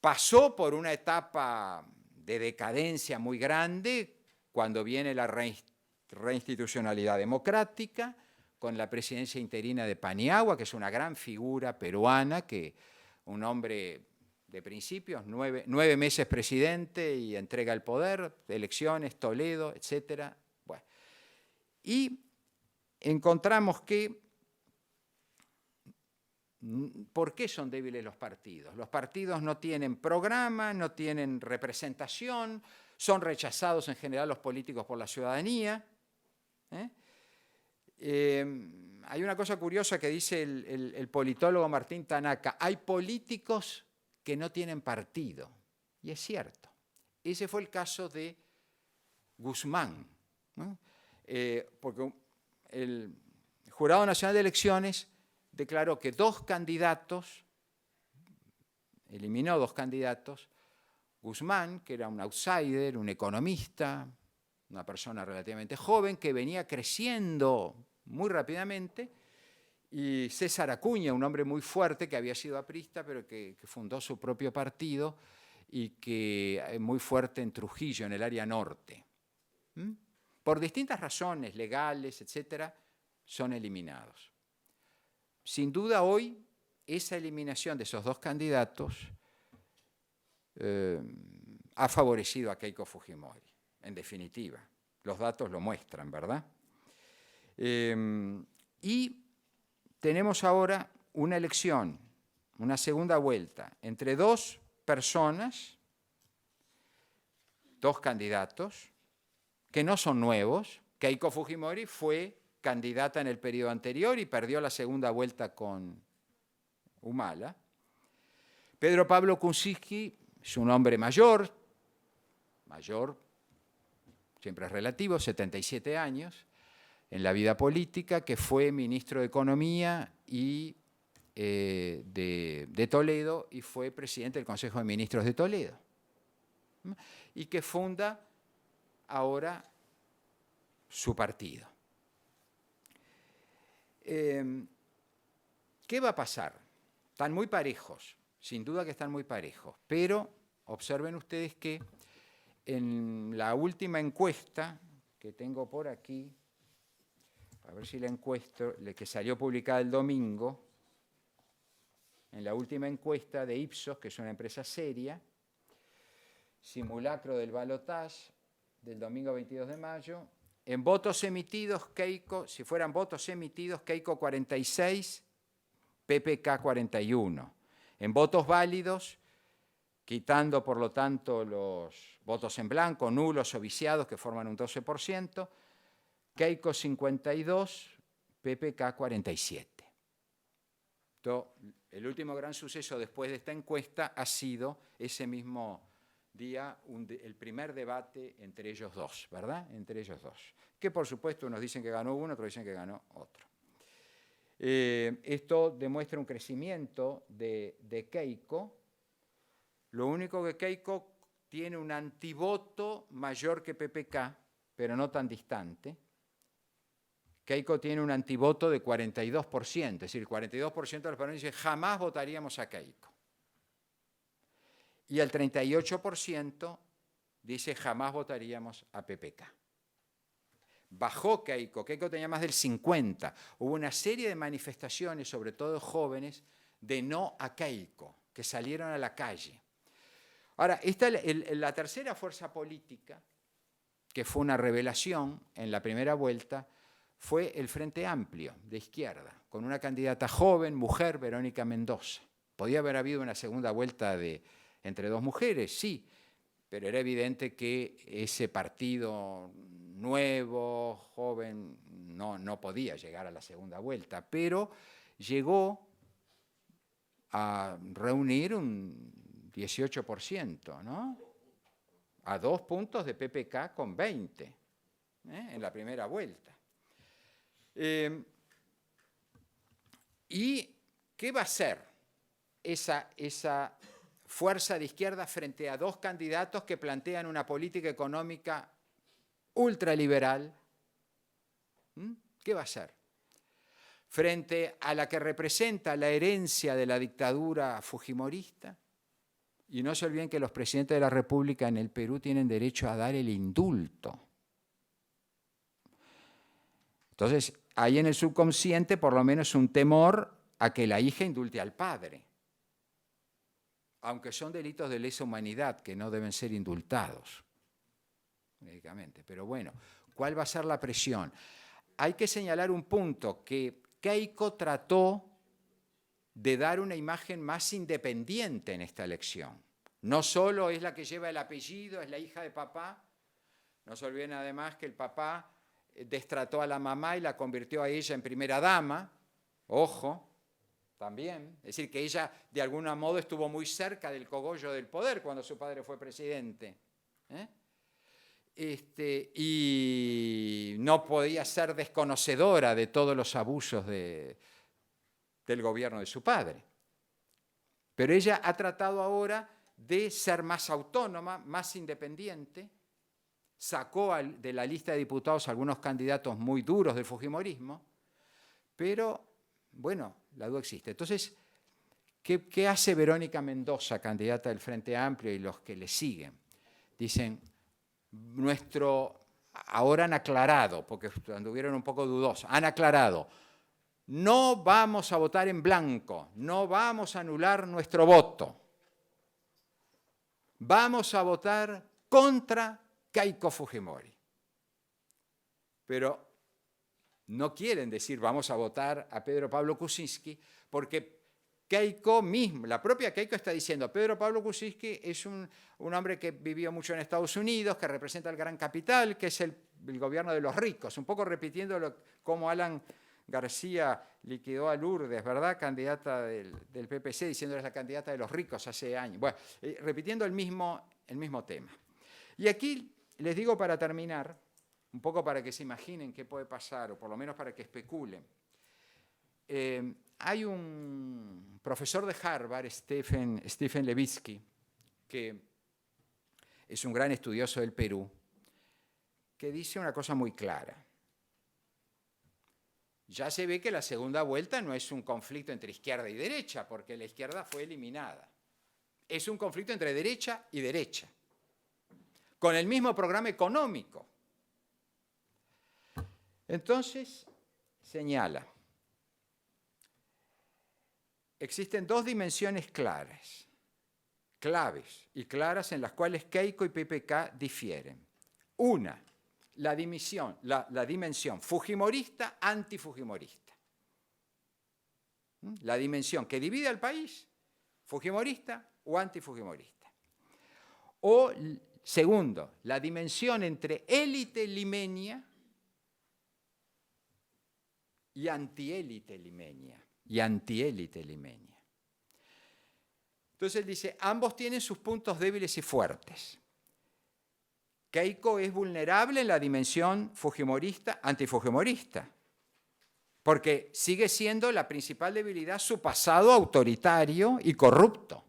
Pasó por una etapa de decadencia muy grande cuando viene la reinstitucionalidad democrática, con la presidencia interina de Paniagua, que es una gran figura peruana, que un hombre de principios, 9 meses presidente y entrega el poder, elecciones, Toledo, etc. Bueno. Y encontramos que, ¿por qué son débiles los partidos? Los partidos no tienen programa, no tienen representación, son rechazados en general los políticos por la ciudadanía. Hay una cosa curiosa que dice el politólogo Martín Tanaka: hay políticos que no tienen partido. Y es cierto. Ese fue el caso de Guzmán, ¿no? Porque el Jurado Nacional de Elecciones declaró que 2 candidatos, eliminó 2 candidatos, Guzmán, que era un outsider, un economista, una persona relativamente joven, que venía creciendo muy rápidamente, y César Acuña, un hombre muy fuerte que había sido aprista, pero que fundó su propio partido y que es muy fuerte en Trujillo, en el área norte. Por distintas razones legales, etcétera, son eliminados. Sin duda hoy, esa eliminación de esos 2 candidatos ha favorecido a Keiko Fujimori, en definitiva. Los datos lo muestran, ¿verdad? Y tenemos ahora una elección, una segunda vuelta, entre 2 personas, 2 candidatos, que no son nuevos. Keiko Fujimori fue candidata en el periodo anterior y perdió la segunda vuelta con Humala. Pedro Pablo Kuczynski es un hombre mayor, siempre es relativo, 77 años, en la vida política, que fue ministro de Economía y de Toledo y fue presidente del Consejo de Ministros de Toledo. Y que funda ahora su partido. ¿Qué va a pasar? Están muy parejos, sin duda que están muy parejos, pero observen ustedes que en la última encuesta que tengo por aquí, a ver si la encuesto, que salió publicada el domingo, en la última encuesta de Ipsos, que es una empresa seria, simulacro del balotaje del domingo 22 de mayo, en votos emitidos, Keiko, si fueran votos emitidos, Keiko 46, PPK 41. En votos válidos, quitando por lo tanto los votos en blanco, nulos o viciados, que forman un 12%, Keiko 52, PPK 47. Entonces, el último gran suceso después de esta encuesta ha sido ese mismo día el primer debate entre ellos dos, ¿verdad? Entre ellos dos. Que por supuesto unos dicen que ganó uno, otros dicen que ganó otro. Esto demuestra un crecimiento de Keiko. Lo único que Keiko tiene un antivoto mayor que PPK, pero no tan distante. Keiko tiene un antivoto de 42%, es decir, el 42% de los peruanos dicen jamás votaríamos a Keiko. Y el 38% dice jamás votaríamos a PPK. Bajó Keiko tenía más del 50%. Hubo una serie de manifestaciones, sobre todo jóvenes, de no a Keiko, que salieron a la calle. Ahora, la tercera fuerza política, que fue una revelación en la primera vuelta, fue el Frente Amplio, de izquierda, con una candidata joven, mujer, Verónica Mendoza. ¿Podía haber habido una segunda vuelta entre dos mujeres? Sí, pero era evidente que ese partido nuevo, joven, no podía llegar a la segunda vuelta, pero llegó a reunir un 18%, ¿no? A 2 puntos de PPK con 20, en la primera vuelta. ¿Y qué va a ser esa fuerza de izquierda frente a dos candidatos que plantean una política económica ultraliberal? ¿Qué va a ser? Frente a la que representa la herencia de la dictadura fujimorista. Y no se olviden que los presidentes de la República en el Perú tienen derecho a dar el indulto. Entonces, hay en el subconsciente por lo menos un temor a que la hija indulte al padre, aunque son delitos de lesa humanidad que no deben ser indultados médicamente. Pero bueno, ¿cuál va a ser la presión? Hay que señalar un punto, que Keiko trató de dar una imagen más independiente en esta elección. No solo es la que lleva el apellido, es la hija de papá. No se olviden además que el papá destrató a la mamá y la convirtió a ella en primera dama. Ojo, también. Es decir, que ella de algún modo estuvo muy cerca del cogollo del poder cuando su padre fue presidente. Y no podía ser desconocedora de todos los abusos del gobierno de su padre. Pero ella ha tratado ahora de ser más autónoma, más independiente. Sacó de la lista de diputados algunos candidatos muy duros del fujimorismo, pero, bueno, la duda existe. Entonces, ¿qué hace Verónica Mendoza, candidata del Frente Amplio, y los que le siguen? Dicen, ahora han aclarado, porque anduvieron un poco dudosos, han aclarado, no vamos a votar en blanco, no vamos a anular nuestro voto, vamos a votar contra Keiko Fujimori. Pero no quieren decir vamos a votar a Pedro Pablo Kuczynski, porque Keiko mismo, la propia Keiko está diciendo, Pedro Pablo Kuczynski es un hombre que vivió mucho en Estados Unidos, que representa el gran capital, que es el gobierno de los ricos, un poco repitiendo cómo Alan García liquidó a Lourdes, ¿verdad?, candidata del PPC, diciéndoles la candidata de los ricos hace años. Bueno, repitiendo el mismo tema. Y aquí les digo, para terminar, un poco para que se imaginen qué puede pasar, o por lo menos para que especulen. Hay un profesor de Harvard, Stephen Levitsky, que es un gran estudioso del Perú, que dice una cosa muy clara. Ya se ve que la segunda vuelta no es un conflicto entre izquierda y derecha, porque la izquierda fue eliminada. Es un conflicto entre derecha y derecha, con el mismo programa económico. Entonces, señala, existen dos dimensiones claves y claras en las cuales Keiko y PPK difieren. Una, la dimensión fujimorista, antifujimorista. La dimensión que divide al país, fujimorista o antifujimorista. O, segundo, la dimensión entre élite limeña y antiélite limeña. Entonces él dice, ambos tienen sus puntos débiles y fuertes. Keiko es vulnerable en la dimensión fujimorista, antifujimorista, porque sigue siendo la principal debilidad su pasado autoritario y corrupto.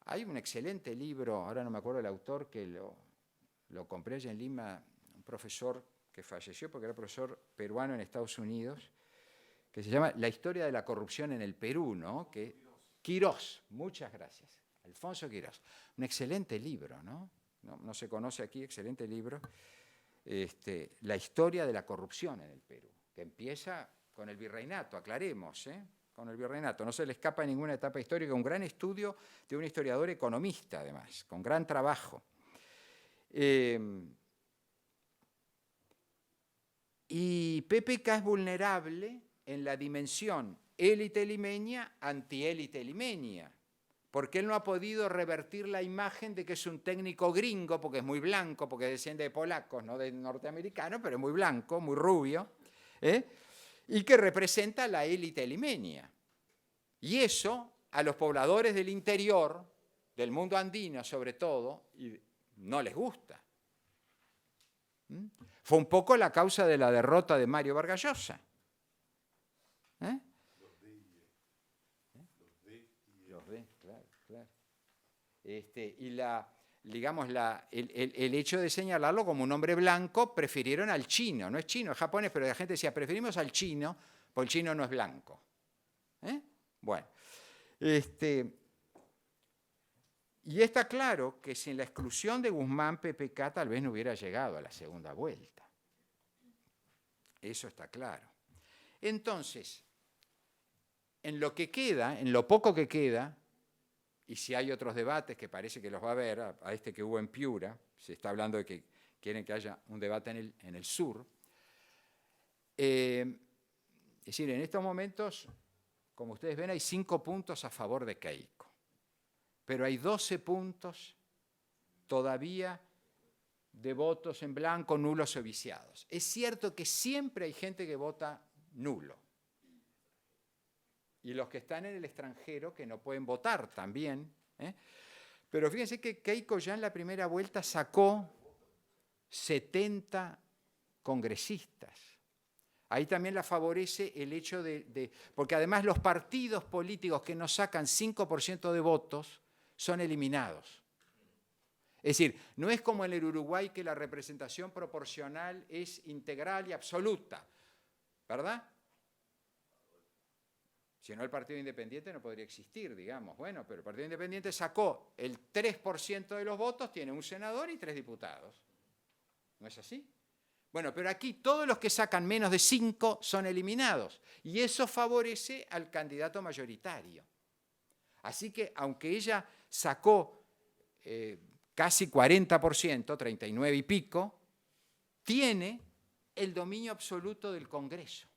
Hay un excelente libro, ahora no me acuerdo el autor, que lo compré allá en Lima, un profesor que falleció porque era profesor peruano en Estados Unidos, que se llama La historia de la corrupción en el Perú, ¿no? Que, Quirós, muchas gracias. Alfonso Quirós. Un excelente libro, ¿no? No se conoce aquí, excelente libro. La historia de la corrupción en el Perú, que empieza con el virreinato, aclaremos, con el virreinato. No se le escapa ninguna etapa histórica, un gran estudio de un historiador economista, además, con gran trabajo. Y PPK es vulnerable en la dimensión élite limeña, antiélite limeña, porque él no ha podido revertir la imagen de que es un técnico gringo, porque es muy blanco, porque desciende de polacos, no de norteamericanos, pero es muy blanco, muy rubio, y que representa la élite limeña. Y eso a los pobladores del interior, del mundo andino sobre todo, no les gusta. Fue un poco la causa de la derrota de Mario Vargas Llosa. Los D, claro. Y digamos, el hecho de señalarlo como un hombre blanco, prefirieron al chino, no es chino, es japonés, pero la gente decía, preferimos al chino, porque el chino no es blanco. Bueno, y está claro que sin la exclusión de Guzmán, PPK tal vez no hubiera llegado a la segunda vuelta. Eso está claro. Entonces, en lo que queda, en lo poco que queda, y si hay otros debates que parece que los va a haber, a este que hubo en Piura, se está hablando de que quieren que haya un debate en el sur. Es decir, en estos momentos, como ustedes ven, hay 5 puntos a favor de Keiko, pero hay 12 puntos todavía de votos en blanco, nulos o viciados. Es cierto que siempre hay gente que vota nulo. Y los que están en el extranjero que no pueden votar también. Pero fíjense que Keiko ya en la primera vuelta sacó 70 congresistas. Ahí también la favorece el hecho porque además los partidos políticos que no sacan 5% de votos son eliminados. Es decir, no es como en el Uruguay que la representación proporcional es integral y absoluta, ¿verdad? Si no, el Partido Independiente no podría existir, digamos. Bueno, pero el Partido Independiente sacó el 3% de los votos, tiene un senador y 3 diputados. ¿No es así? Bueno, pero aquí todos los que sacan menos de 5 son eliminados. Y eso favorece al candidato mayoritario. Así que, aunque ella sacó casi 40%, 39 y pico, tiene el dominio absoluto del Congreso,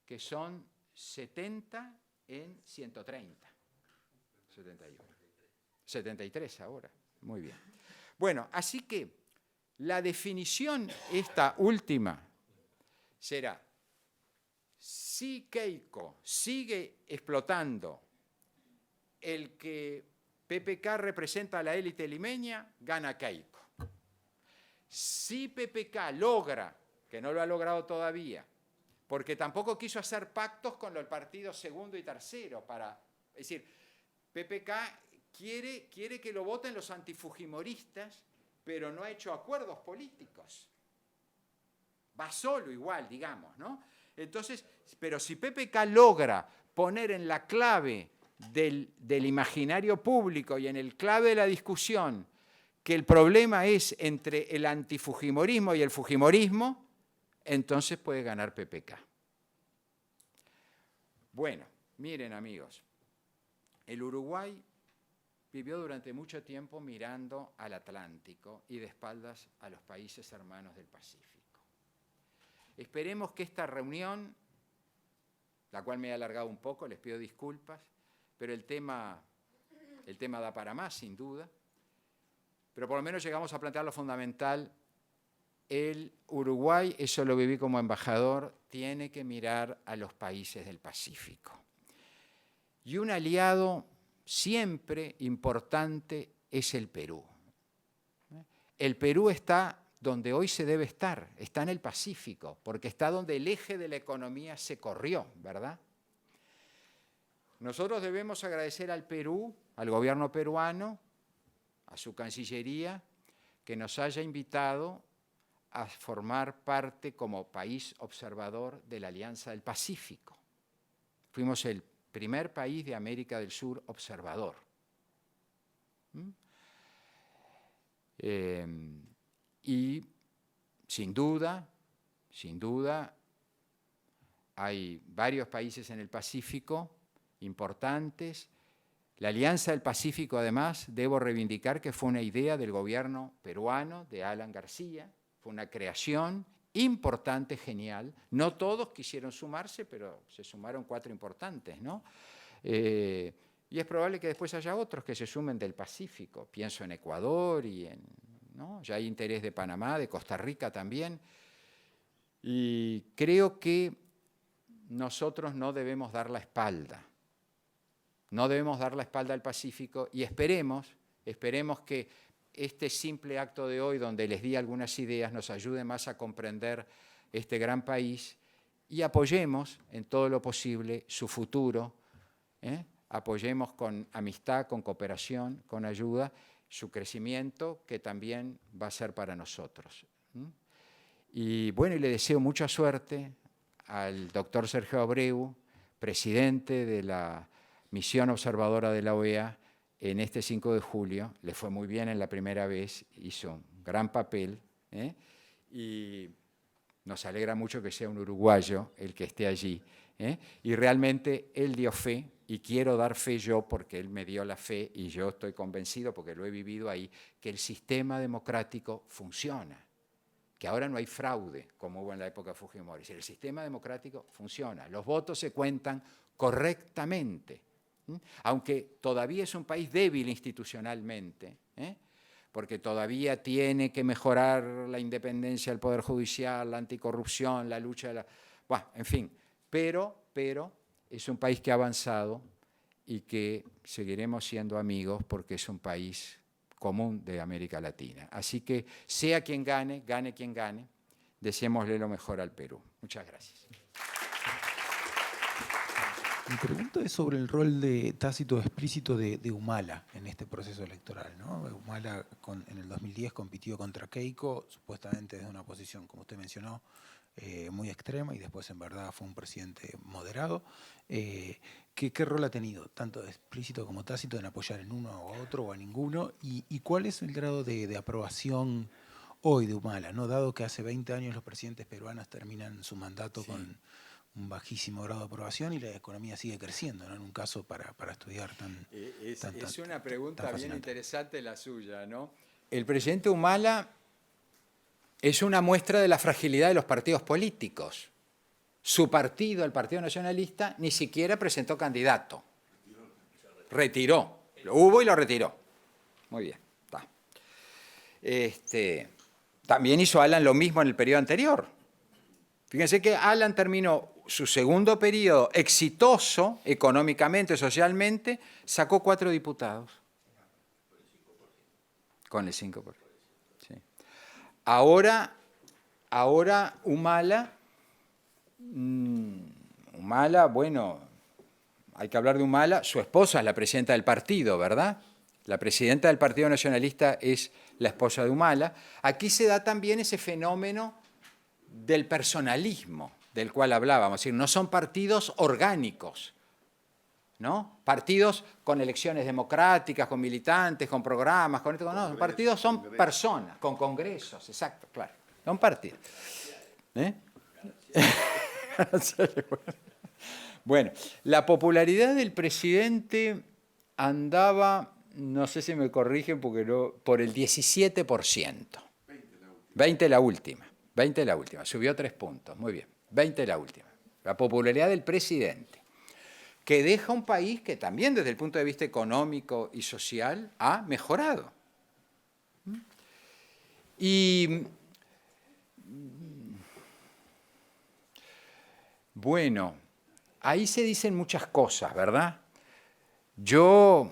que son 70 en 130. 71. 73 ahora. Muy bien. Bueno, así que la definición, esta última, será, si Keiko sigue explotando el que PPK representa a la élite limeña, gana Keiko. Si PPK logra, que no lo ha logrado todavía, porque tampoco quiso hacer pactos con el partido segundo y tercero, es decir, PPK quiere que lo voten los antifujimoristas, pero no ha hecho acuerdos políticos. Va solo igual, digamos, ¿no? Entonces, pero si PPK logra poner en la clave del imaginario público y en el clave de la discusión que el problema es entre el antifujimorismo y el fujimorismo, entonces puede ganar PPK. Bueno, miren amigos, el Uruguay vivió durante mucho tiempo mirando al Atlántico y de espaldas a los países hermanos del Pacífico. Esperemos que esta reunión, la cual me he alargado un poco, les pido disculpas, pero el tema da para más, sin duda, pero por lo menos llegamos a plantear lo fundamental el Uruguay, eso lo viví como embajador, tiene que mirar a los países del Pacífico. Y un aliado siempre importante es el Perú. El Perú está donde hoy se debe estar, está en el Pacífico, porque está donde el eje de la economía se corrió, ¿verdad? Nosotros debemos agradecer al Perú, al gobierno peruano, a su Cancillería, que nos haya invitado a formar parte como país observador de la Alianza del Pacífico. Fuimos el primer país de América del Sur observador. Y sin duda, hay varios países en el Pacífico importantes. La Alianza del Pacífico, además, debo reivindicar que fue una idea del gobierno peruano, de Alan García, fue una creación importante, genial. No todos quisieron sumarse, pero se sumaron 4 importantes, ¿no? Y es probable que después haya otros que se sumen del Pacífico. Pienso en Ecuador y en, ¿no? Ya hay interés de Panamá, de Costa Rica también. Y creo que nosotros no debemos dar la espalda. No debemos dar la espalda al Pacífico y esperemos que este simple acto de hoy, donde les di algunas ideas, nos ayude más a comprender este gran país y apoyemos en todo lo posible su futuro, apoyemos con amistad, con cooperación, con ayuda, su crecimiento, que también va a ser para nosotros. Y bueno, y le deseo mucha suerte al doctor Sergio Abreu, presidente de la misión observadora de la OEA, en este 5 de julio. Le fue muy bien en la primera vez, hizo un gran papel, y nos alegra mucho que sea un uruguayo el que esté allí. Y realmente él dio fe, y quiero dar fe yo porque él me dio la fe, y yo estoy convencido, porque lo he vivido ahí, que el sistema democrático funciona, que ahora no hay fraude, como hubo en la época de Fujimori. El sistema democrático funciona, los votos se cuentan correctamente, aunque todavía es un país débil institucionalmente, porque todavía tiene que mejorar la independencia del Poder Judicial, la anticorrupción, la lucha, bueno, en fin, pero es un país que ha avanzado y que seguiremos siendo amigos porque es un país común de América Latina. Así que sea quien gane, gane quien gane, deseémosle lo mejor al Perú. Muchas gracias. Mi pregunta es sobre el rol de tácito explícito de Humala en este proceso electoral, ¿no? Humala en el 2010 compitió contra Keiko, supuestamente desde una posición, como usted mencionó, muy extrema, y después en verdad fue un presidente moderado. ¿Qué rol ha tenido, tanto explícito como tácito, en apoyar en uno o a otro o a ninguno? ¿Y cuál es el grado de aprobación hoy de Humala, ¿no? Dado que hace 20 años los presidentes peruanos terminan su mandato con un bajísimo grado de aprobación y la economía sigue creciendo, ¿no? En un caso para estudiar Es una pregunta bien interesante la suya, ¿no? El presidente Humala es una muestra de la fragilidad de los partidos políticos. Su partido, el Partido Nacionalista, ni siquiera presentó candidato. Retiró. Lo hubo y lo retiró. Muy bien. Está. También hizo Alan lo mismo en el periodo anterior. Fíjense que Alan terminó su segundo periodo exitoso económicamente, socialmente, sacó 4 diputados. Con el 5%. Sí. Ahora Humala, bueno, hay que hablar de Humala. Su esposa es la presidenta del partido, ¿verdad? La presidenta del Partido Nacionalista es la esposa de Humala. Aquí se da también ese fenómeno del personalismo del cual hablábamos. Es decir, no son partidos orgánicos, ¿no? Partidos con elecciones democráticas, con militantes, con programas, con esto, no, partidos son personas, con congresos, exacto, claro. Son partidos. Bueno, la popularidad del presidente andaba, no sé si me corrigen, porque no, por el 17%. 20 la última. Subió 3 puntos, muy bien. 20 la última. La popularidad del presidente, que deja un país que también desde el punto de vista económico y social ha mejorado. Y Bueno, ahí se dicen muchas cosas, ¿verdad? Yo,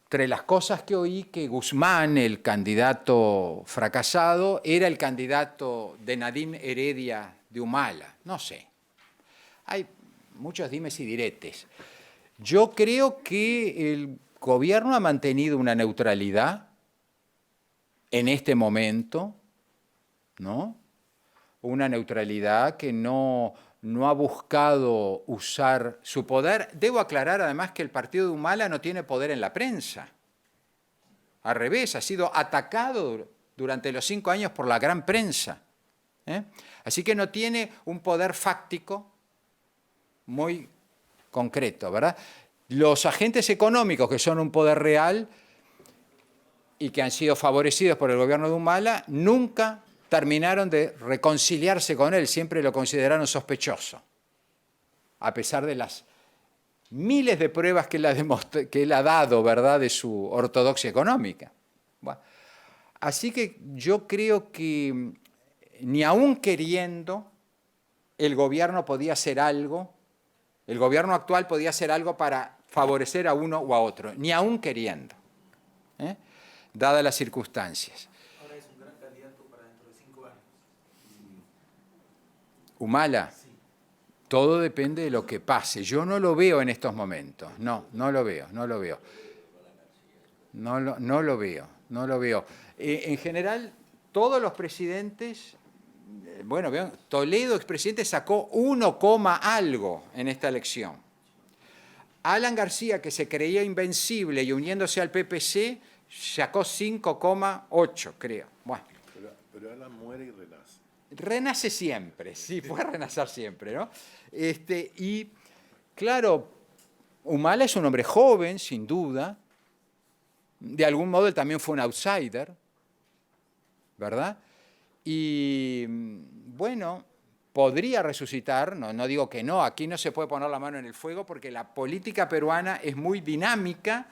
entre las cosas que oí, que Guzmán, el candidato fracasado, era el candidato de Nadim Heredia de Humala. No sé. Hay muchos dimes y diretes. Yo creo que el gobierno ha mantenido una neutralidad en este momento, ¿no? Una neutralidad que no ha buscado usar su poder. Debo aclarar además que el partido de Humala no tiene poder en la prensa. Al revés, ha sido atacado durante los 5 años por la gran prensa. Así que no tiene un poder fáctico muy concreto, ¿verdad? Los agentes económicos, que son un poder real y que han sido favorecidos por el gobierno de Humala, nunca terminaron de reconciliarse con él, siempre lo consideraron sospechoso, a pesar de las miles de pruebas que él ha dado, ¿verdad?, de su ortodoxia económica. Bueno, así que yo creo que ni aún queriendo el gobierno podía hacer algo, el gobierno actual podía hacer algo para favorecer a uno o a otro, ni aún queriendo, dadas las circunstancias. Ahora es un gran candidato para dentro de 5 años. Humala. Sí. Todo depende de lo que pase. Yo no lo veo en estos momentos. No lo veo. No lo veo. En general, todos los presidentes, bueno, vean, Toledo, expresidente, sacó 1, algo en esta elección. Alan García, que se creía invencible y uniéndose al PPC, sacó 5,8, creo. Bueno. Pero Alan muere y renace. Renace siempre, sí, puede renacer siempre, ¿no? Y claro, Humala es un hombre joven, sin duda. De algún modo él también fue un outsider, ¿verdad? Y bueno, podría resucitar, no digo que no, aquí no se puede poner la mano en el fuego porque la política peruana es muy dinámica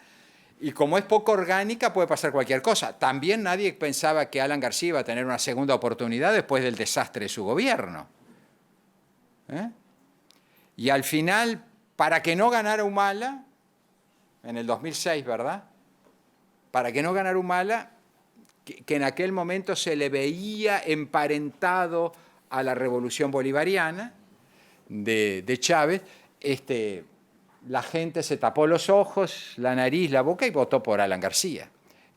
y como es poco orgánica puede pasar cualquier cosa. También nadie pensaba que Alan García iba a tener una segunda oportunidad después del desastre de su gobierno. Y al final, para que no ganara Humala, en el 2006, ¿verdad? Para que no ganara Humala, que en aquel momento se le veía emparentado a la revolución bolivariana de Chávez, la gente se tapó los ojos, la nariz, la boca y votó por Alan García,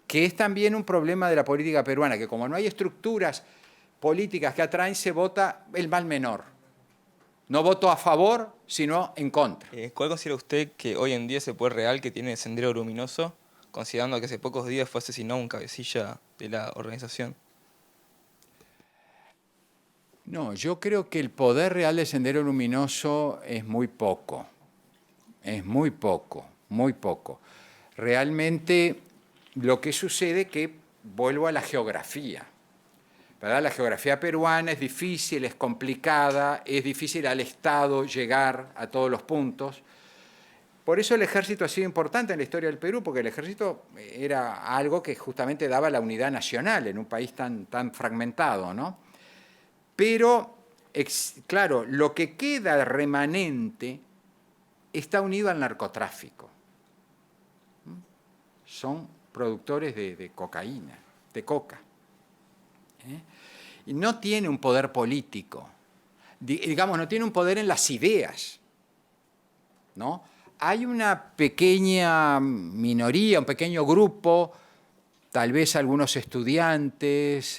que es también un problema de la política peruana, que como no hay estructuras políticas que atraen, se vota el mal menor. No voto a favor, sino en contra. ¿Cuál considera usted que hoy en día es el poder real que tiene Sendero Luminoso, considerando que hace pocos días fue asesinado un cabecilla de la organización? No, yo creo que el poder real de Sendero Luminoso es muy poco. Es muy poco. Realmente lo que sucede es que vuelvo a la geografía, ¿verdad? La geografía peruana es difícil, es complicada, es difícil al Estado llegar a todos los puntos. Por eso el ejército ha sido importante en la historia del Perú, porque el ejército era algo que justamente daba la unidad nacional en un país tan fragmentado, ¿no? Pero, claro, lo que queda remanente está unido al narcotráfico. Son productores de cocaína, de coca. Y no tiene un poder político. Digamos, no tiene un poder en las ideas, ¿no? Hay una pequeña minoría, un pequeño grupo, tal vez algunos estudiantes,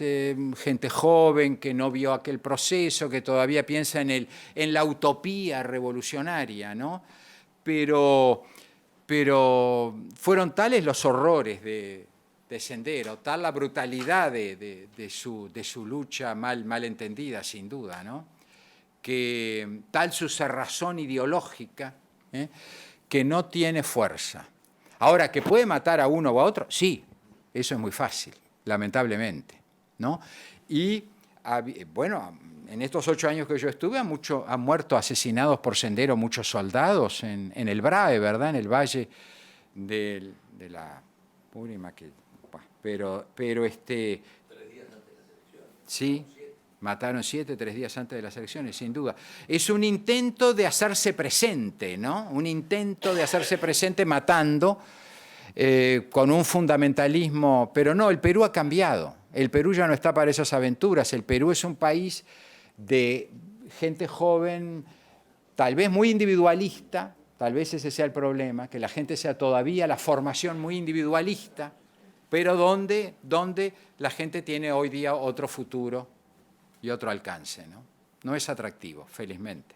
gente joven que no vio aquel proceso, que todavía piensa en la utopía revolucionaria, ¿no? Pero fueron tales los horrores de Sendero, tal la brutalidad de su lucha mal entendida, sin duda, ¿no? Que tal su cerrazón ideológica, que no tiene fuerza. Ahora, ¿que puede matar a uno o a otro? Sí, eso es muy fácil, lamentablemente, ¿no? Y, bueno, en estos 8 años que yo estuve, han muerto asesinados por Sendero muchos soldados en el BRAE, ¿verdad? En el valle de la Purima, que, pero 3 días antes de las elecciones. Sí, Mataron 7, 3 días antes de las elecciones, sin duda. Es un intento de hacerse presente, ¿no? Un intento de hacerse presente matando con un fundamentalismo. Pero no, el Perú ha cambiado. El Perú ya no está para esas aventuras. El Perú es un país de gente joven, tal vez muy individualista, tal vez ese sea el problema, que la gente sea todavía la formación muy individualista, pero donde la gente tiene hoy día otro futuro y otro alcance, ¿no? No es atractivo, felizmente.